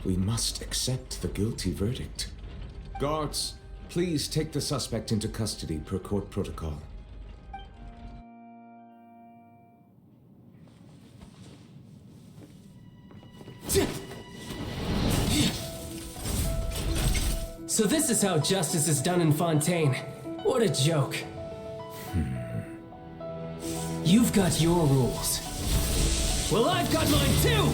We must accept the guilty verdict. Guards, please take the suspect into custody per court protocol. So this is how justice is done in Fontaine. What a joke. You've got your rules. Well, I've got mine too!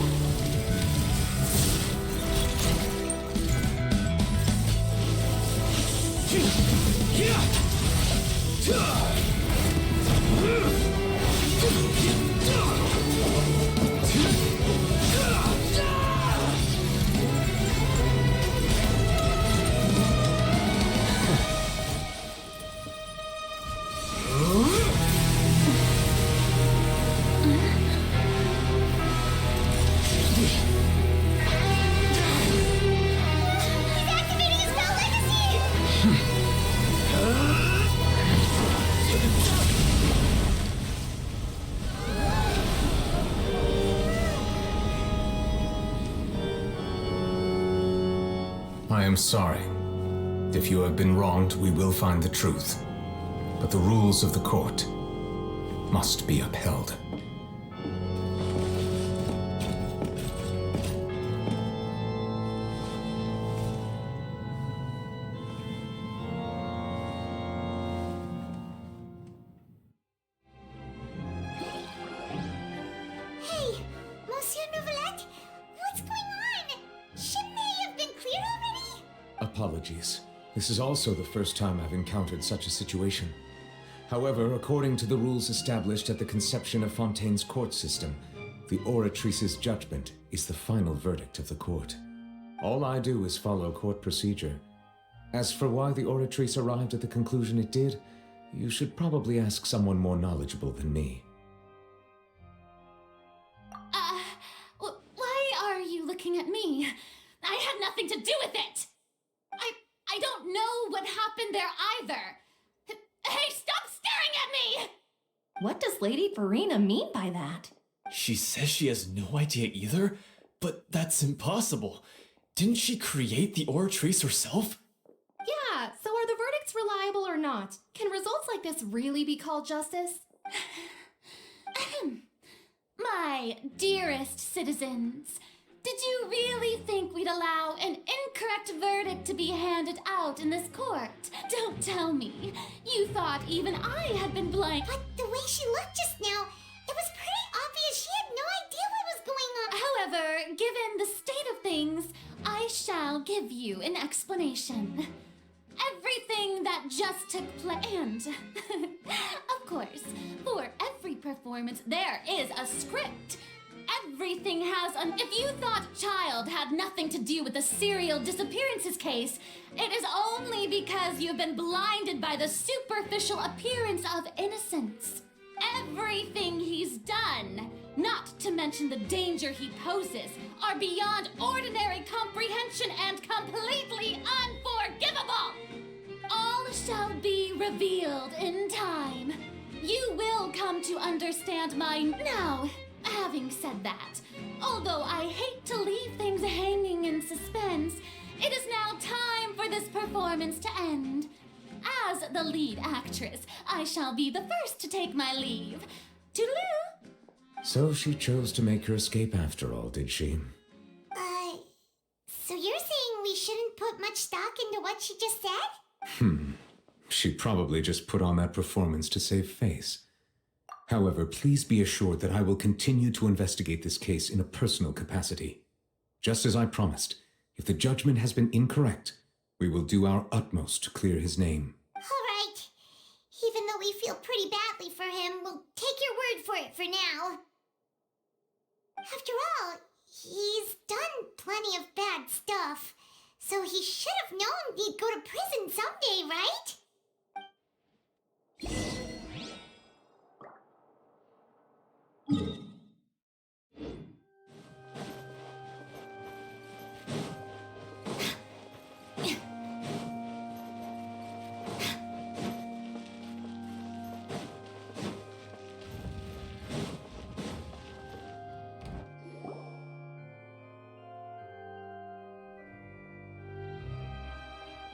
I am sorry. If you have been wronged, we will find the truth. But the rules of the court must be upheld. Hey, Monsieur Novelette, what's going on? Shouldn't they have been cleared already? Apologies. This is also the first time I've encountered such a situation. However, according to the rules established at the conception of Fontaine's court system, the Oratrice's judgment is the final verdict of the court. All I do is follow court procedure. As for why the Oratrice arrived at the conclusion it did, you should probably ask someone more knowledgeable than me. Why are you looking at me? I had nothing to do with it! I don't know what happened there either. Hey, stop staring at me! What does Lady Farina mean by that? She says she has no idea either, but that's impossible. Didn't she create the Oratrice herself? Yeah, so are the verdicts reliable or not? Can results like this really be called justice? My dearest citizens, did you really think we'd allow an incorrect verdict to be handed out in this court? Don't tell me. You thought even I had been blind. But the way she looked just now, it was pretty obvious she had no idea what was going on. However, given the state of things, I shall give you an explanation. Everything that just took place, and of course, for every performance, there is a script. Everything has an. If you thought Child had nothing to do with the serial disappearances case, it is only because you've been blinded by the superficial appearance of innocence. Everything he's done, not to mention the danger he poses, are beyond ordinary comprehension and completely unforgivable. All shall be revealed in time. You will come to understand my. Now, having said that, although I hate to leave things hanging in suspense, it is now time for this performance to end. As the lead actress, I shall be the first to take my leave. Toodaloo! So she chose to make her escape after all, did she? So you're saying we shouldn't put much stock into what she just said? She probably just put on that performance to save face. However, please be assured that I will continue to investigate this case in a personal capacity. Just as I promised, if the judgment has been incorrect, we will do our utmost to clear his name. All right. Even though we feel pretty badly for him, we'll take your word for it for now. After all, he's done plenty of bad stuff, so he should have known he'd go to prison someday, right?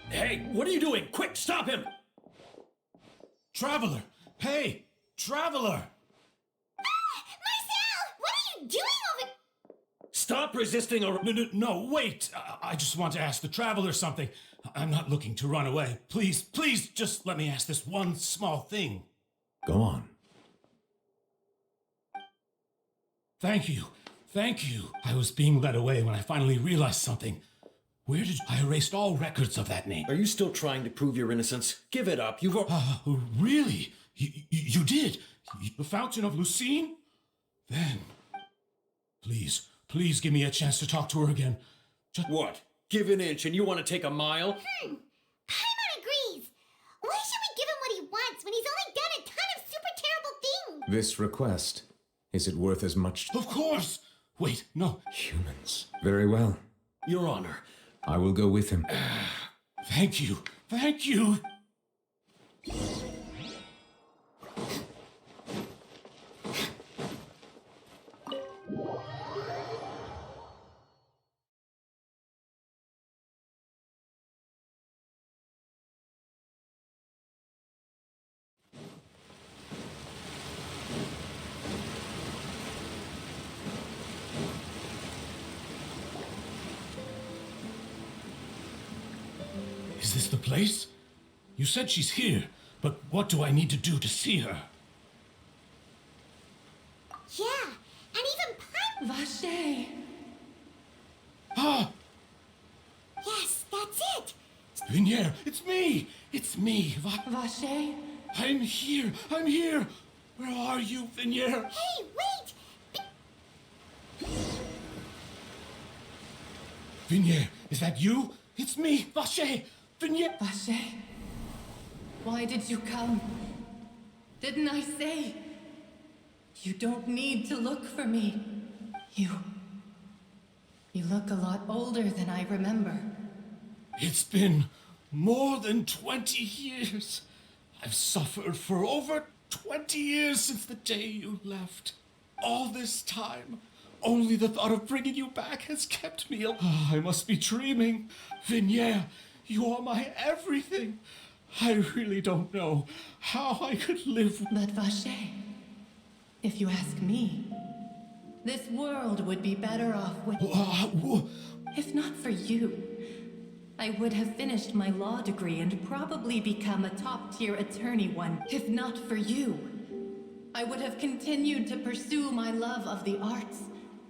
Hey, what are you doing? Quick, stop him! Traveler! Hey! Traveler! Marcel! What are you doing over... Stop resisting or... No, wait! I just want to ask the Traveler something. I'm not looking to run away. Please, please, just let me ask this one small thing. Go on. Thank you. Thank you. I was being led away when I finally realized something. Where did I erased all records of that name? Are you still trying to prove your innocence? Give it up. You've... Really? You did? The Fountain of Lucine? Then, please give me a chance to talk to her again. What? Give an inch and you want to take a mile? Paimon agrees. Why should we give him what he wants when he's only done a ton of super terrible things? This request, is it worth as much? Of course! Wait, no. Humans. Very well. Your Honor. I will go with him. Thank you. Thank you. Is this the place? You said she's here, but what do I need to do to see her? Yeah, and even Vache! Ah! Yes, that's it! Vignier, it's me! It's me, Vache? I'm here! I'm here! Where are you, Vignier? Hey, wait! Vignier, is that you? It's me, Vache! Vignier! Vache? Why did you come? Didn't I say? You don't need to look for me. You look a lot older than I remember. It's been more than 20 years. I've suffered for over 20 years since the day you left. All this time, only the thought of bringing you back has kept me alive. I must be dreaming. Vignier, you are my everything. I really don't know how I could live. But Vache, if you ask me, this world would be better off with... If not for you, I would have finished my law degree and probably become a top-tier attorney one. If not for you, I would have continued to pursue my love of the arts,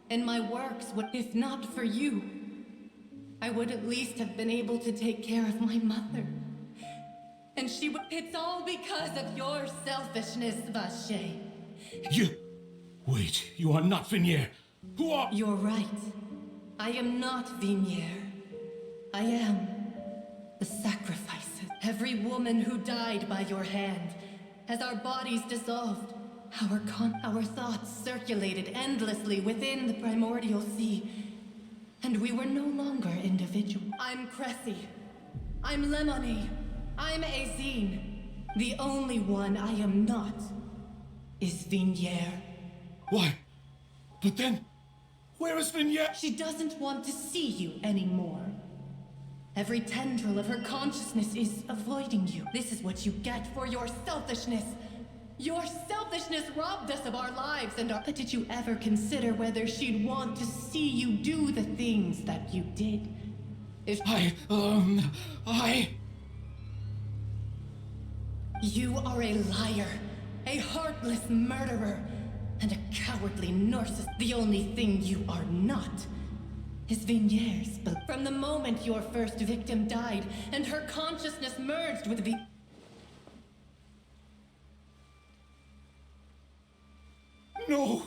and my works would... If not for you, I would at least have been able to take care of my mother. And she would... It's all because of your selfishness, Vache. Wait, you are not Vignier. Who are... You're right. I am not Vignier. I am the sacrifices. Every woman who died by your hand, as our bodies dissolved, our thoughts circulated endlessly within the primordial sea, and we were no longer individual. I'm Cressy. I'm Lemonade. I'm Azine. The only one I am not is Vignier. Why? But then, where is Vignier? She doesn't want to see you anymore. Every tendril of her consciousness is avoiding you. This is what you get for your selfishness. Your selfishness robbed us of our lives and our... But did you ever consider whether she'd want to see you do the things that you did? If... You are a liar, a heartless murderer, and a cowardly narcissist. The only thing you are not is Vigniere's. But from the moment your first victim died and her consciousness merged with No!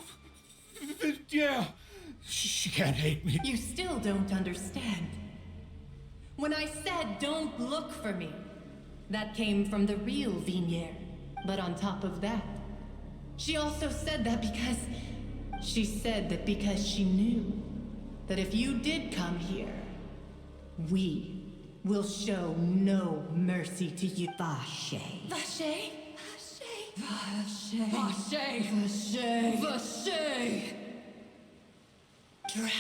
Yeah! She can't hate me. You still don't understand. When I said don't look for me, that came from the real Vigniere. But on top of that, she also said that because she knew that if you did come here, we will show no mercy to you. Vache. Vache? Vache. Vache. Vache. Vache. Drown.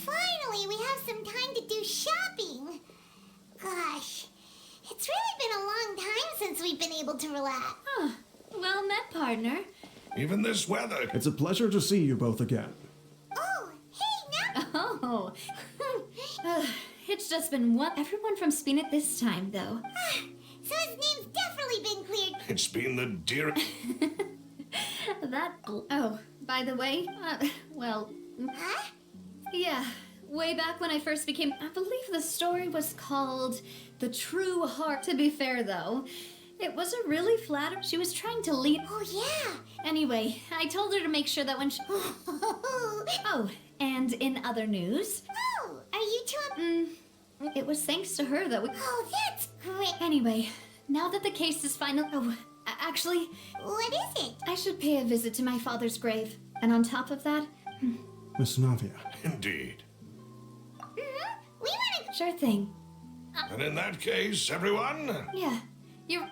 Finally, we have some time to do shopping. Gosh, it's really been a long time since we've been able to relax. Huh. Well met, partner. Even this weather. It's a pleasure to see you both again. Oh, hey, now. Oh. It's just been one. Everyone from Speenit this time, though. So his name's definitely been cleared. It's been the dear. Oh, by the way, well. Huh? Yeah, way back when I first became. I believe the story was called The True Heart. To be fair, though, it was a really flattering. She was trying to lead. Oh, yeah. Anyway, I told her to make sure that when she. Oh, and in other news. Oh, are you two? It was thanks to her that we. Oh, that's great. Anyway, now that the case is final. Oh, actually. What is it? I should pay a visit to my father's grave. And on top of that. Miss Navia. Indeed. We want to. Sure thing. And in that case, everyone. Yeah, you're.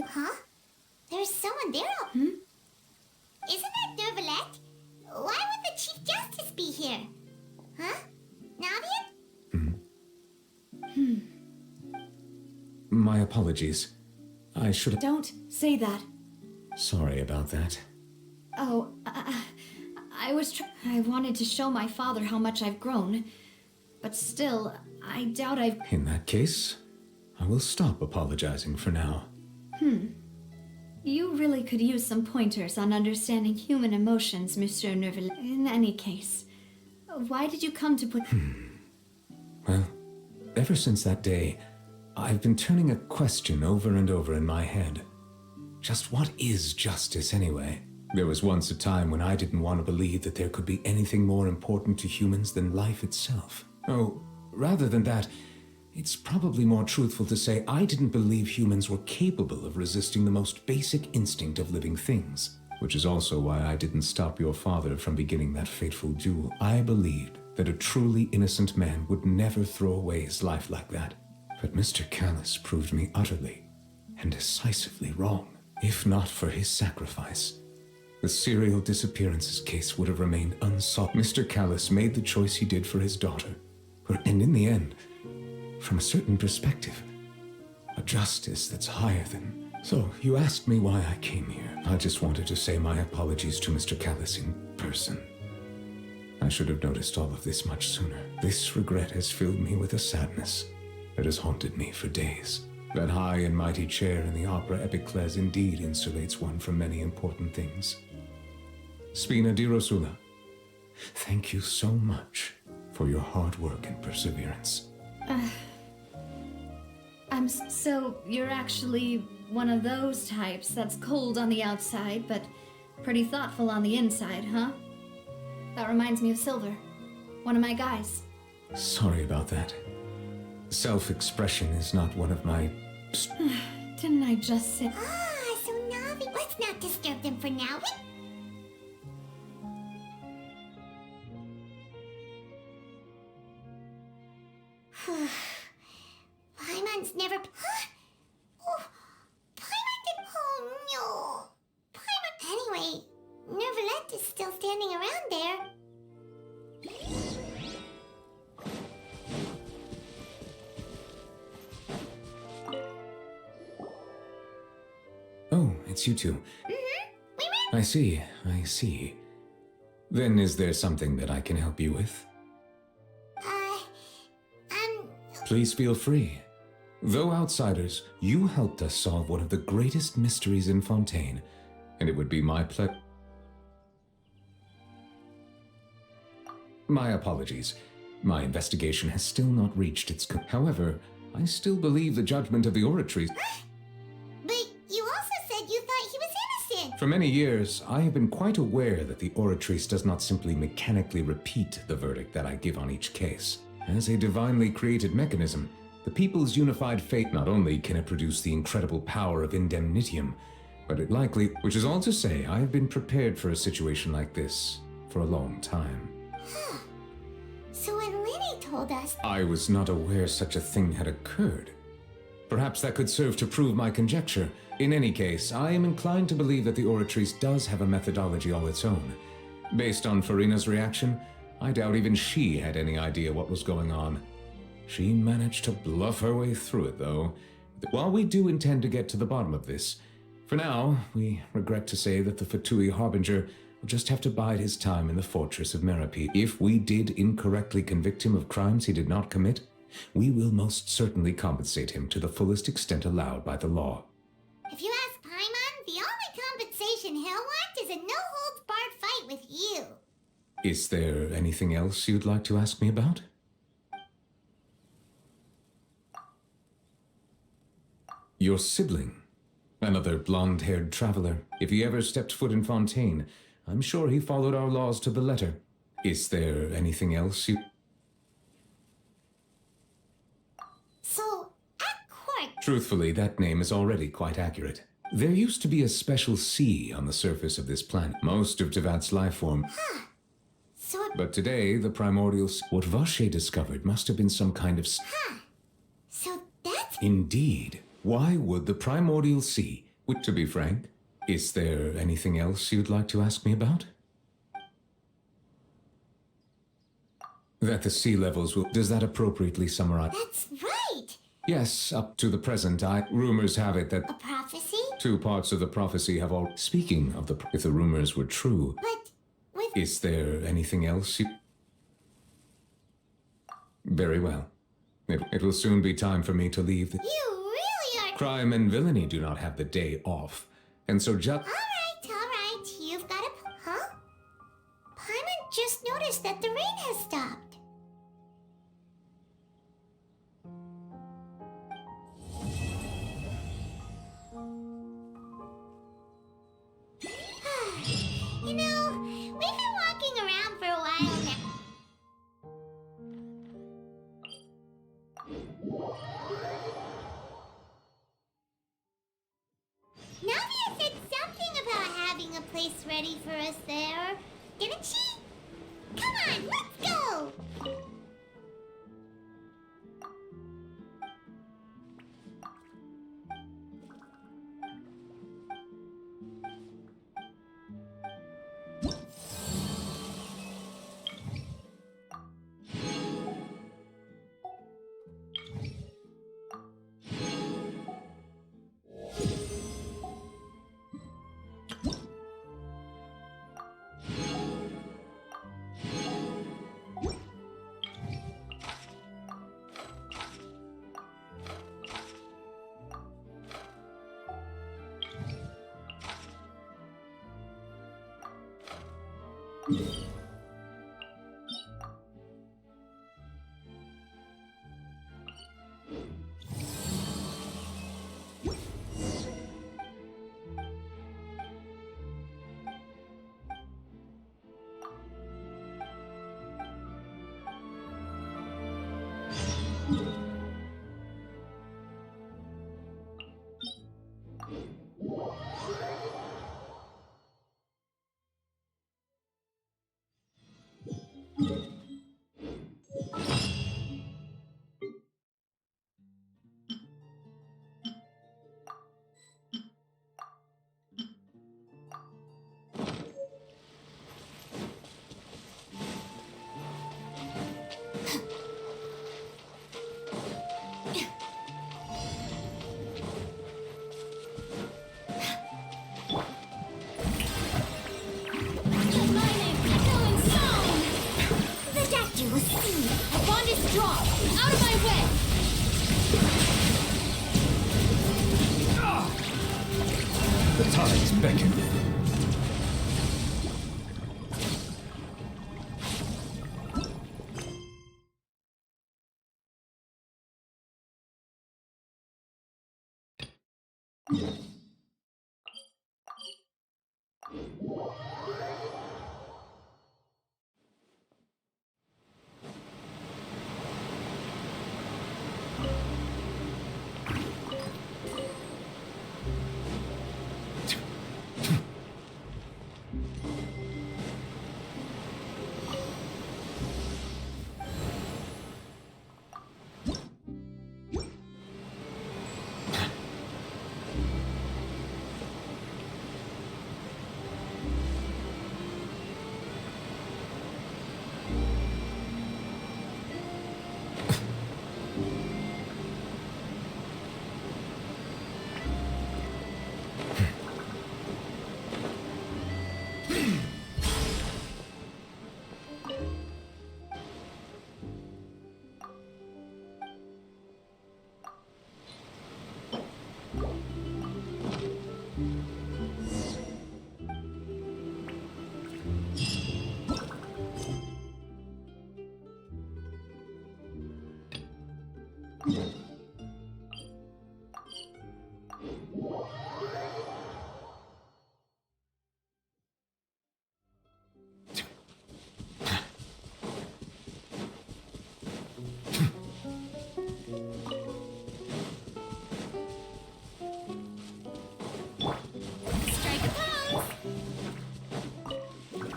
Huh? There's someone there. Isn't that Dervalette? Why would the Chief Justice be here? Huh? Navia? My apologies. I should have. Don't say that. Sorry about that. Oh, I wanted to show my father how much I've grown. But still, I doubt I've. In that case, I will stop apologizing for now. You really could use some pointers on understanding human emotions, Monsieur Nerval. In any case, why did you come to put... Well, ever since that day, I've been turning a question over and over in my head. Just what is justice anyway? There was once a time when I didn't want to believe that there could be anything more important to humans than life itself. Oh, rather than that, it's probably more truthful to say I didn't believe humans were capable of resisting the most basic instinct of living things. Which is also why I didn't stop your father from beginning that fateful duel. I believed that a truly innocent man would never throw away his life like that. But Mr. Callis proved me utterly and decisively wrong. If not for his sacrifice, the serial disappearances case would have remained unsolved. Mr. Callis made the choice he did for his daughter. And in the end, from a certain perspective, a justice that's higher than... So, you asked me why I came here. I just wanted to say my apologies to Mr. Callis in person. I should have noticed all of this much sooner. This regret has filled me with a sadness that has haunted me for days. That high and mighty chair in the Opera Epiclese indeed insulates one from many important things. Spina di Rosula, thank you so much for your hard work and perseverance. So you're actually one of those types that's cold on the outside, but pretty thoughtful on the inside, huh? That reminds me of Silver, one of my guys. Sorry about that. Self-expression is not one of my... Didn't I just say... So Navi, let's not disturb them for now. Oh, it's you two. I see, I see. Then is there something that I can help you with? Please feel free. Though outsiders, you helped us solve one of the greatest mysteries in Fontaine, and it would be my pleasure. My apologies. My investigation has still not reached its However, I still believe the judgment of the Oratrice. But you also said you thought he was innocent. For many years, I have been quite aware that the Oratrice does not simply mechanically repeat the verdict that I give on each case. As a divinely created mechanism, the people's unified fate not only can it produce the incredible power of indemnitium, but it likely, which is all to say, I have been prepared for a situation like this for a long time. So when Lenny told us... I was not aware such a thing had occurred. Perhaps that could serve to prove my conjecture. In any case, I am inclined to believe that the Oratrice does have a methodology all its own. Based on Farina's reaction, I doubt even she had any idea what was going on. She managed to bluff her way through it, though. While we do intend to get to the bottom of this, for now, we regret to say that the Fatui Harbinger will just have to bide his time in the fortress of Merapi. If we did incorrectly convict him of crimes he did not commit, we will most certainly compensate him to the fullest extent allowed by the law. If you ask Paimon, the only compensation he'll want is a no-holds-barred fight with you. Is there anything else you'd like to ask me about? Your sibling. Another blonde-haired traveler. If he ever stepped foot in Fontaine, I'm sure he followed our laws to the letter. Is there anything else you... So, at court... Truthfully, that name is already quite accurate. There used to be a special sea on the surface of this planet. Most of Tevat's life form... But today, the primordial... What Vache discovered must have been some kind of... So that's... Indeed. Why would the primordial sea... To be frank, is there anything else you'd like to ask me about? That the sea levels will... Does that appropriately summarize... That's right! Yes, up to the present, rumors have it that... A prophecy? 2 parts of the prophecy have all... Speaking of the... If the rumors were true... But with... Is there anything else you... Very well. It will soon be time for me to leave the... You really are... Crime and villainy do not have the day off. And so just... All right. You've got a... Huh? Paimon just noticed that the rain has stopped. You know, we've been walking around for a while now. Navia said something about having a place ready for us there, didn't she? Come on, let's go! The tides beckon.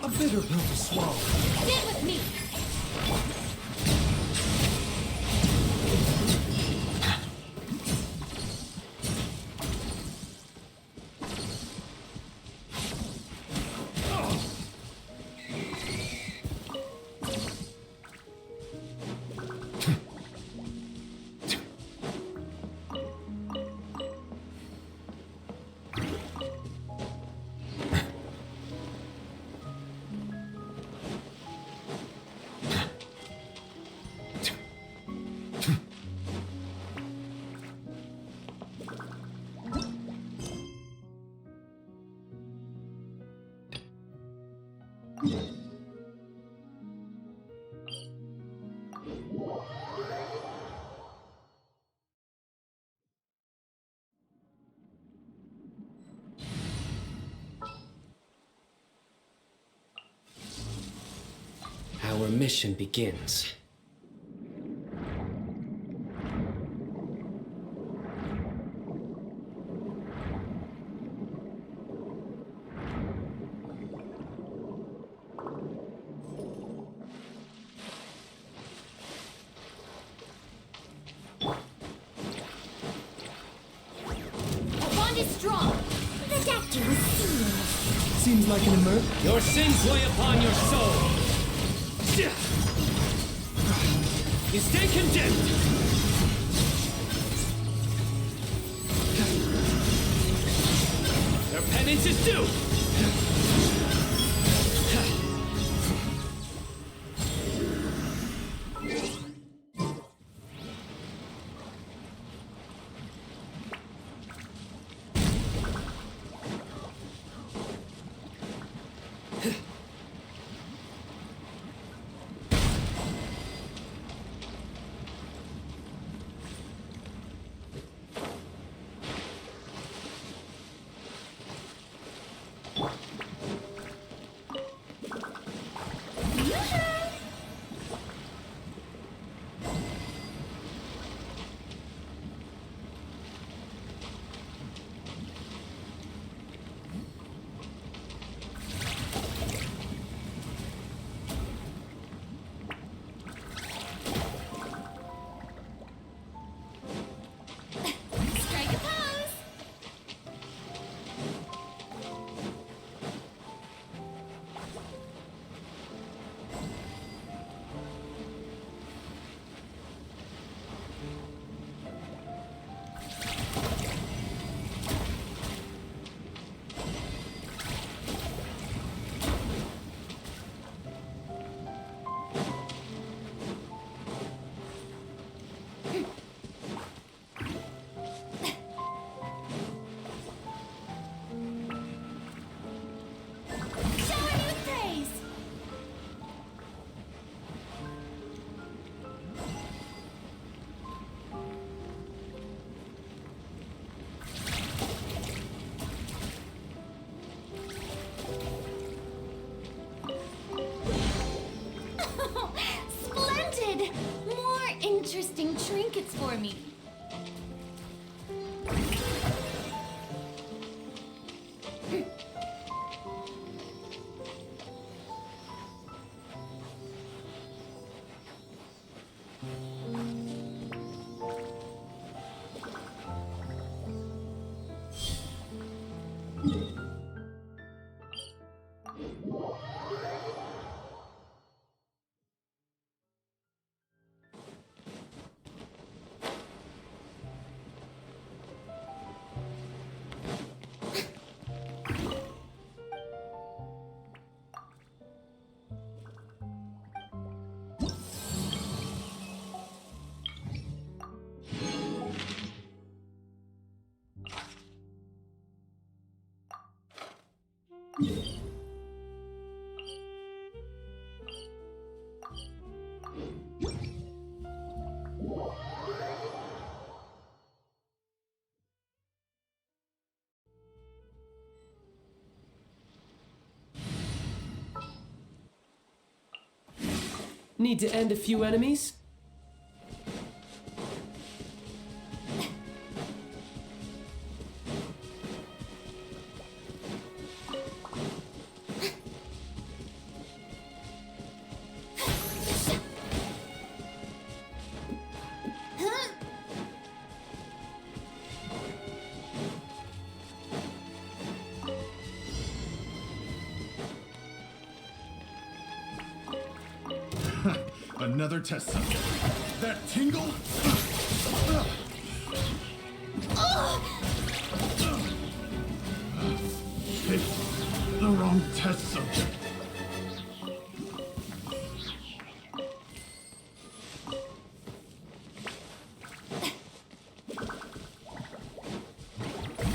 A bitter pill to swallow. Stand with me! Our mission begins. Seems like an emergency. Your sins weigh upon your soul. You stay condemned. Your penance is due. Need to end a few enemies? Another test subject. That tingle? Picked the wrong test subject.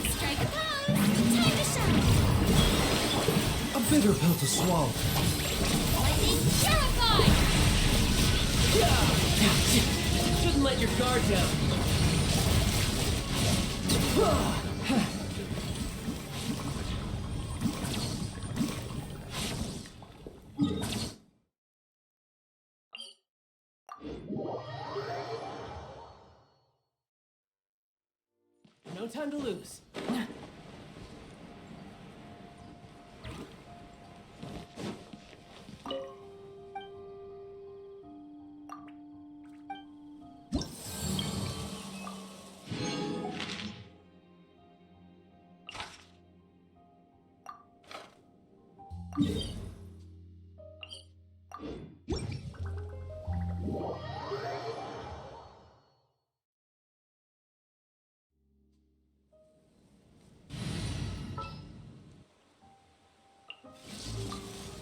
Strike a pose! Time to shine! A bigger pill to swallow. Lightning purified! Shouldn't let your guard down. No time to lose.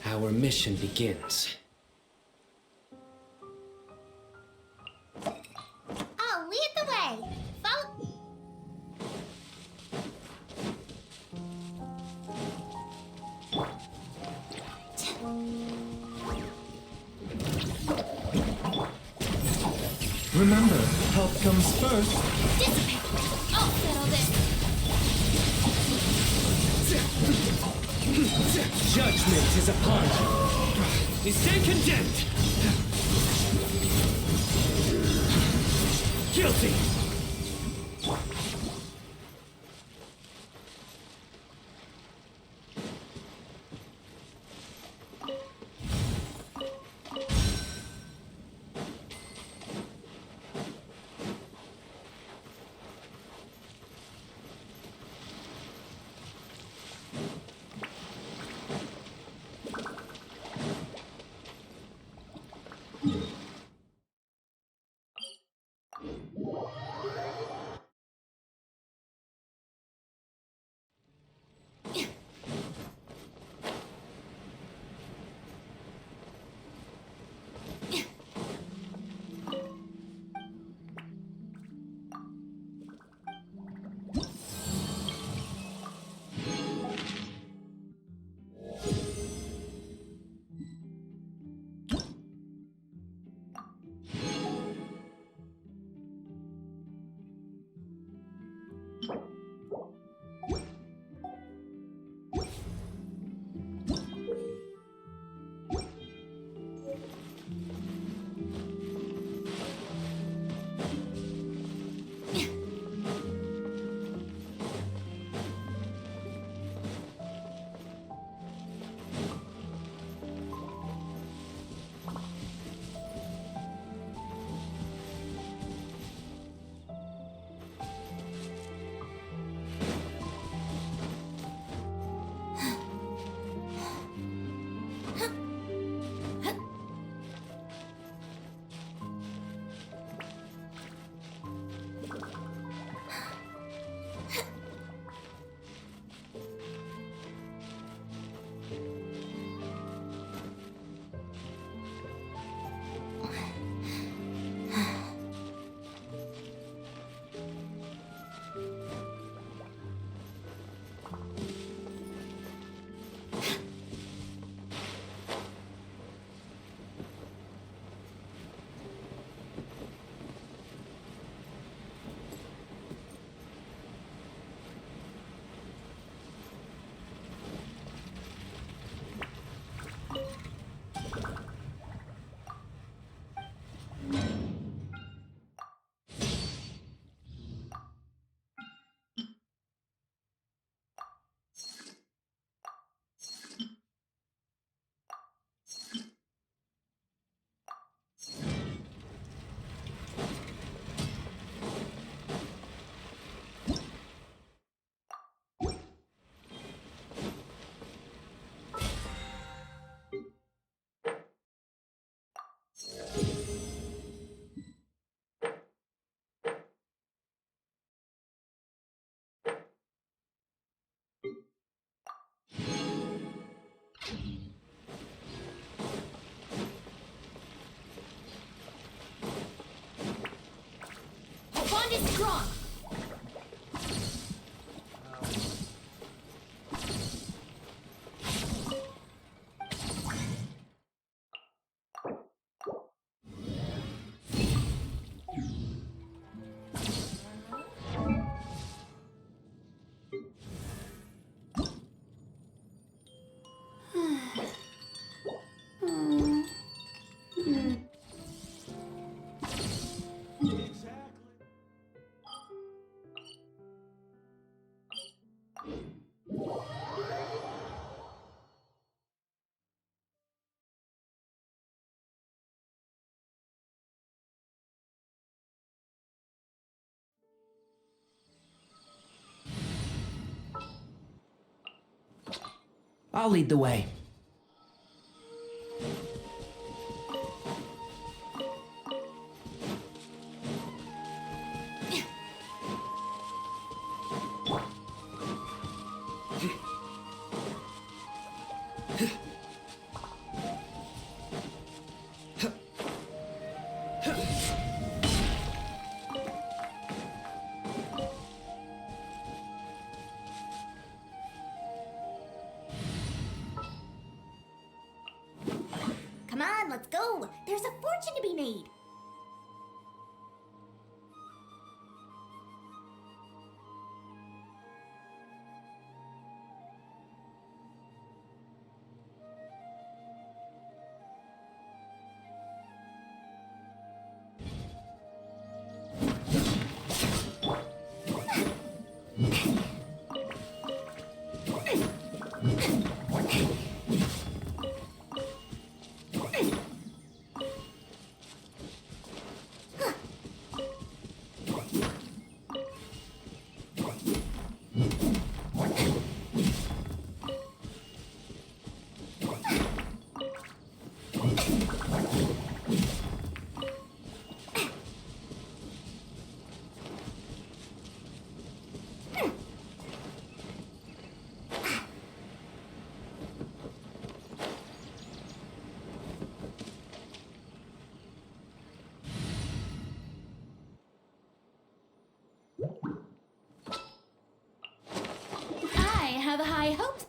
Our mission begins. I'll lead the way! Follow... Remember, help comes first. Dissipate! I'll settle this! Judgment is upon you. They stand condemned. Guilty. I'll lead the way. Come on, let's go. There's a fortune to be made. I have high hopes.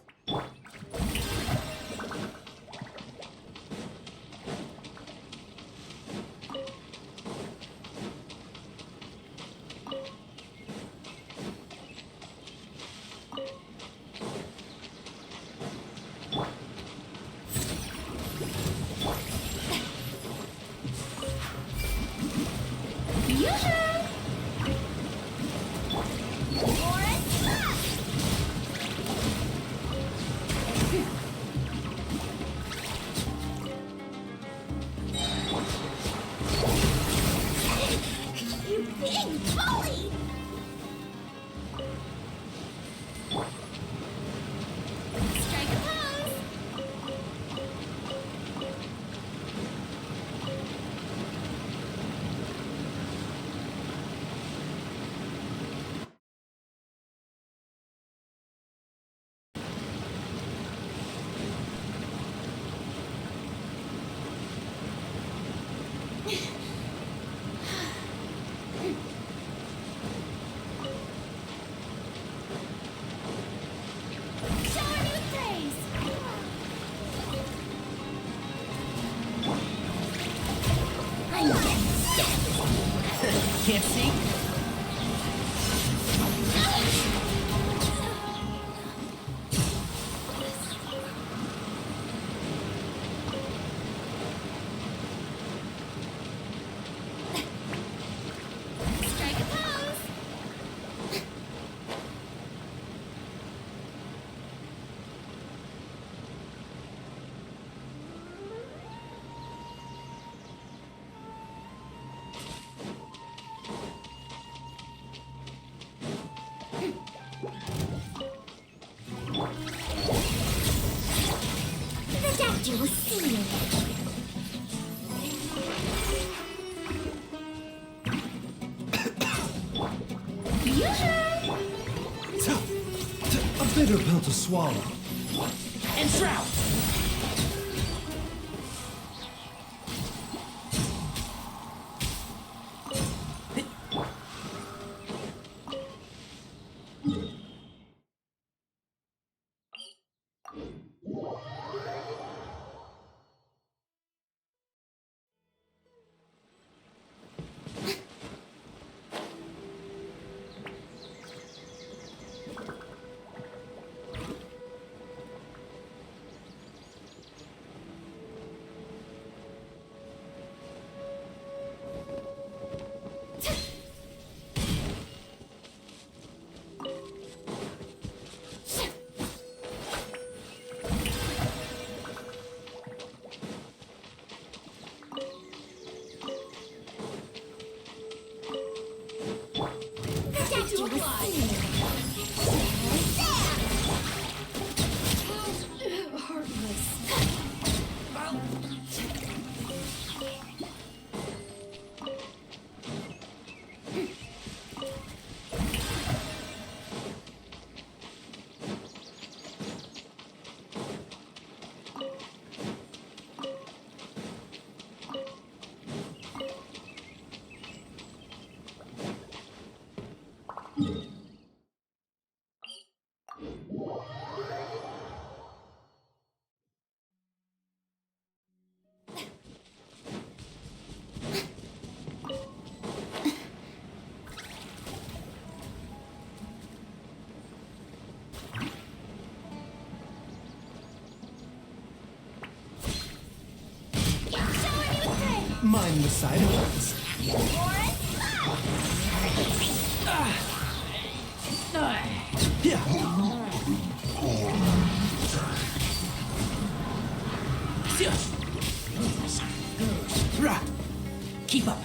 You big bully! Strike a pose. Shower me with praise! I'm Can't see? Strike a pose. The doctor will see you. A bitter pill to swallow. And shroud! Mind the side effects. Keep up.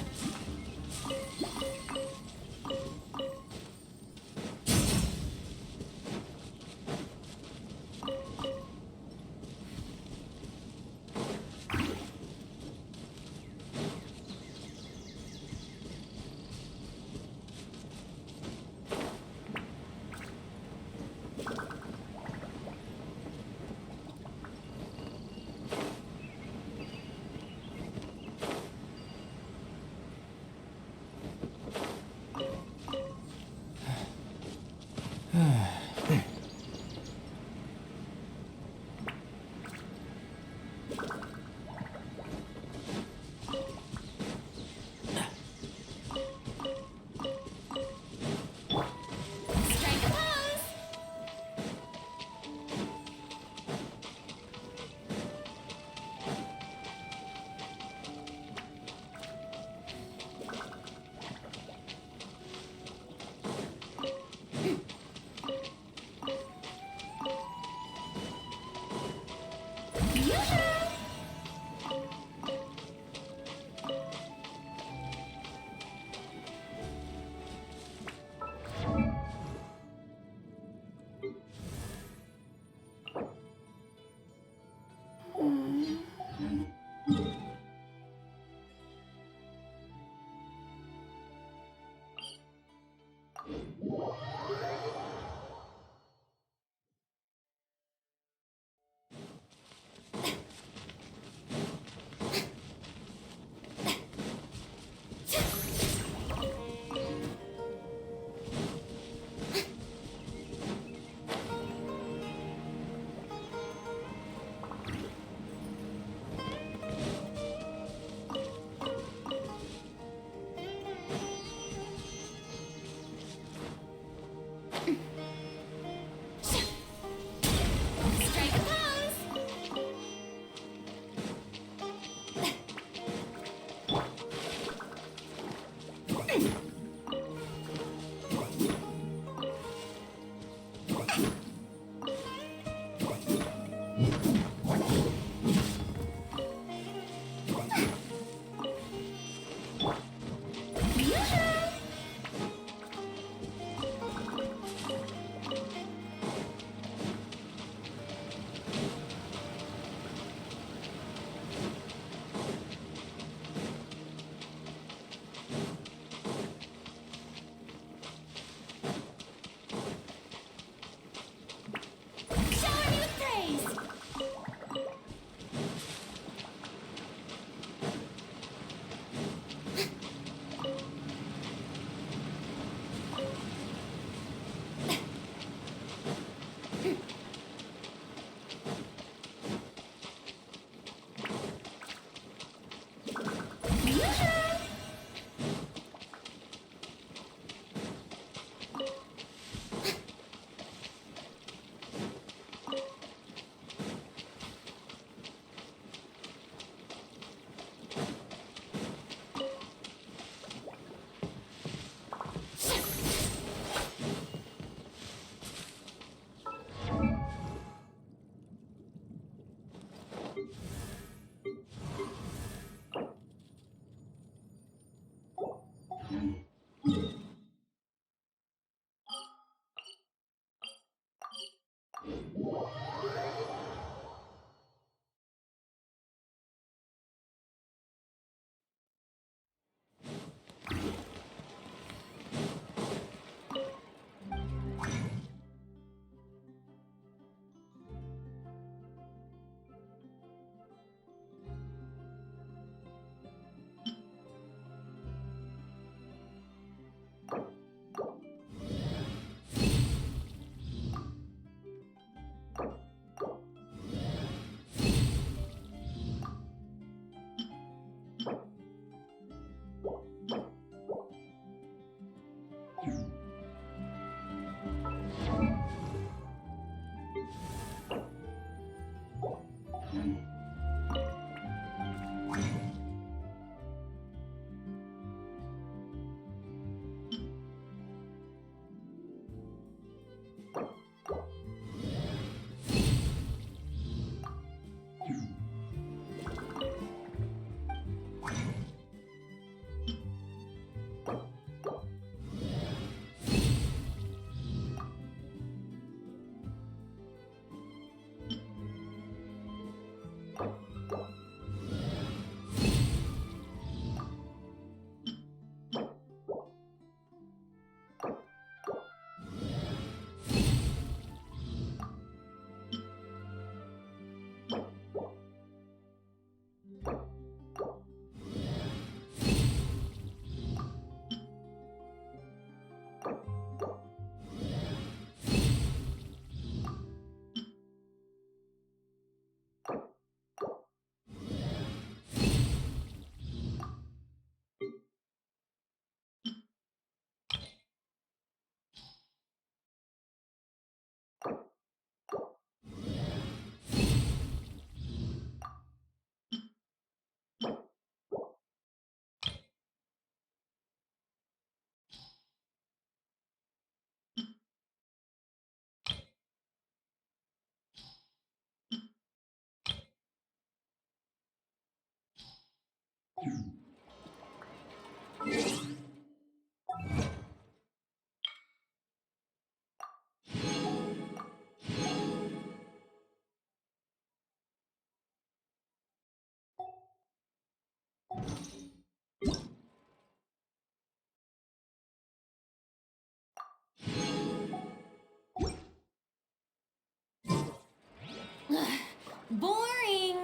Boring.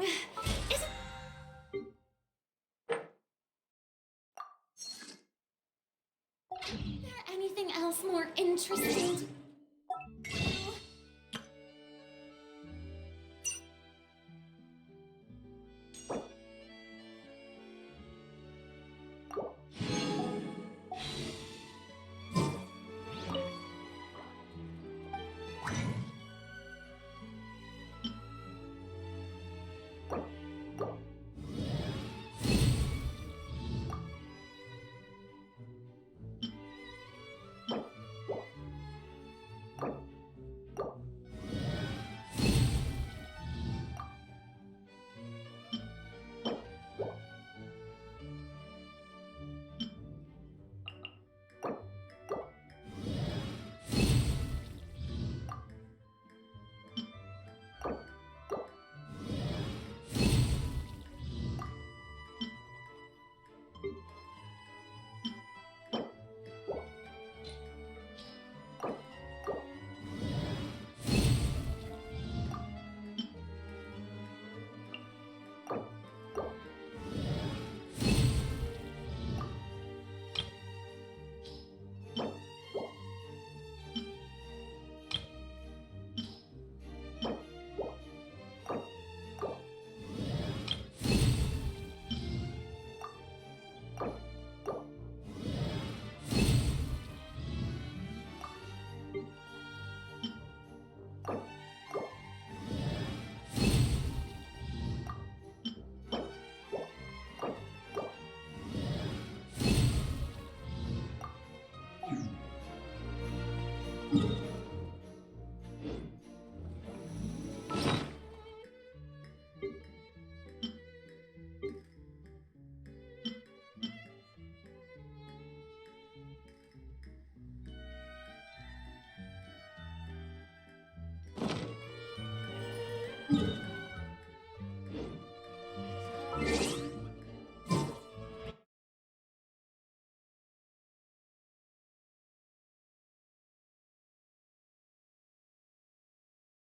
Isn't there anything else more interesting?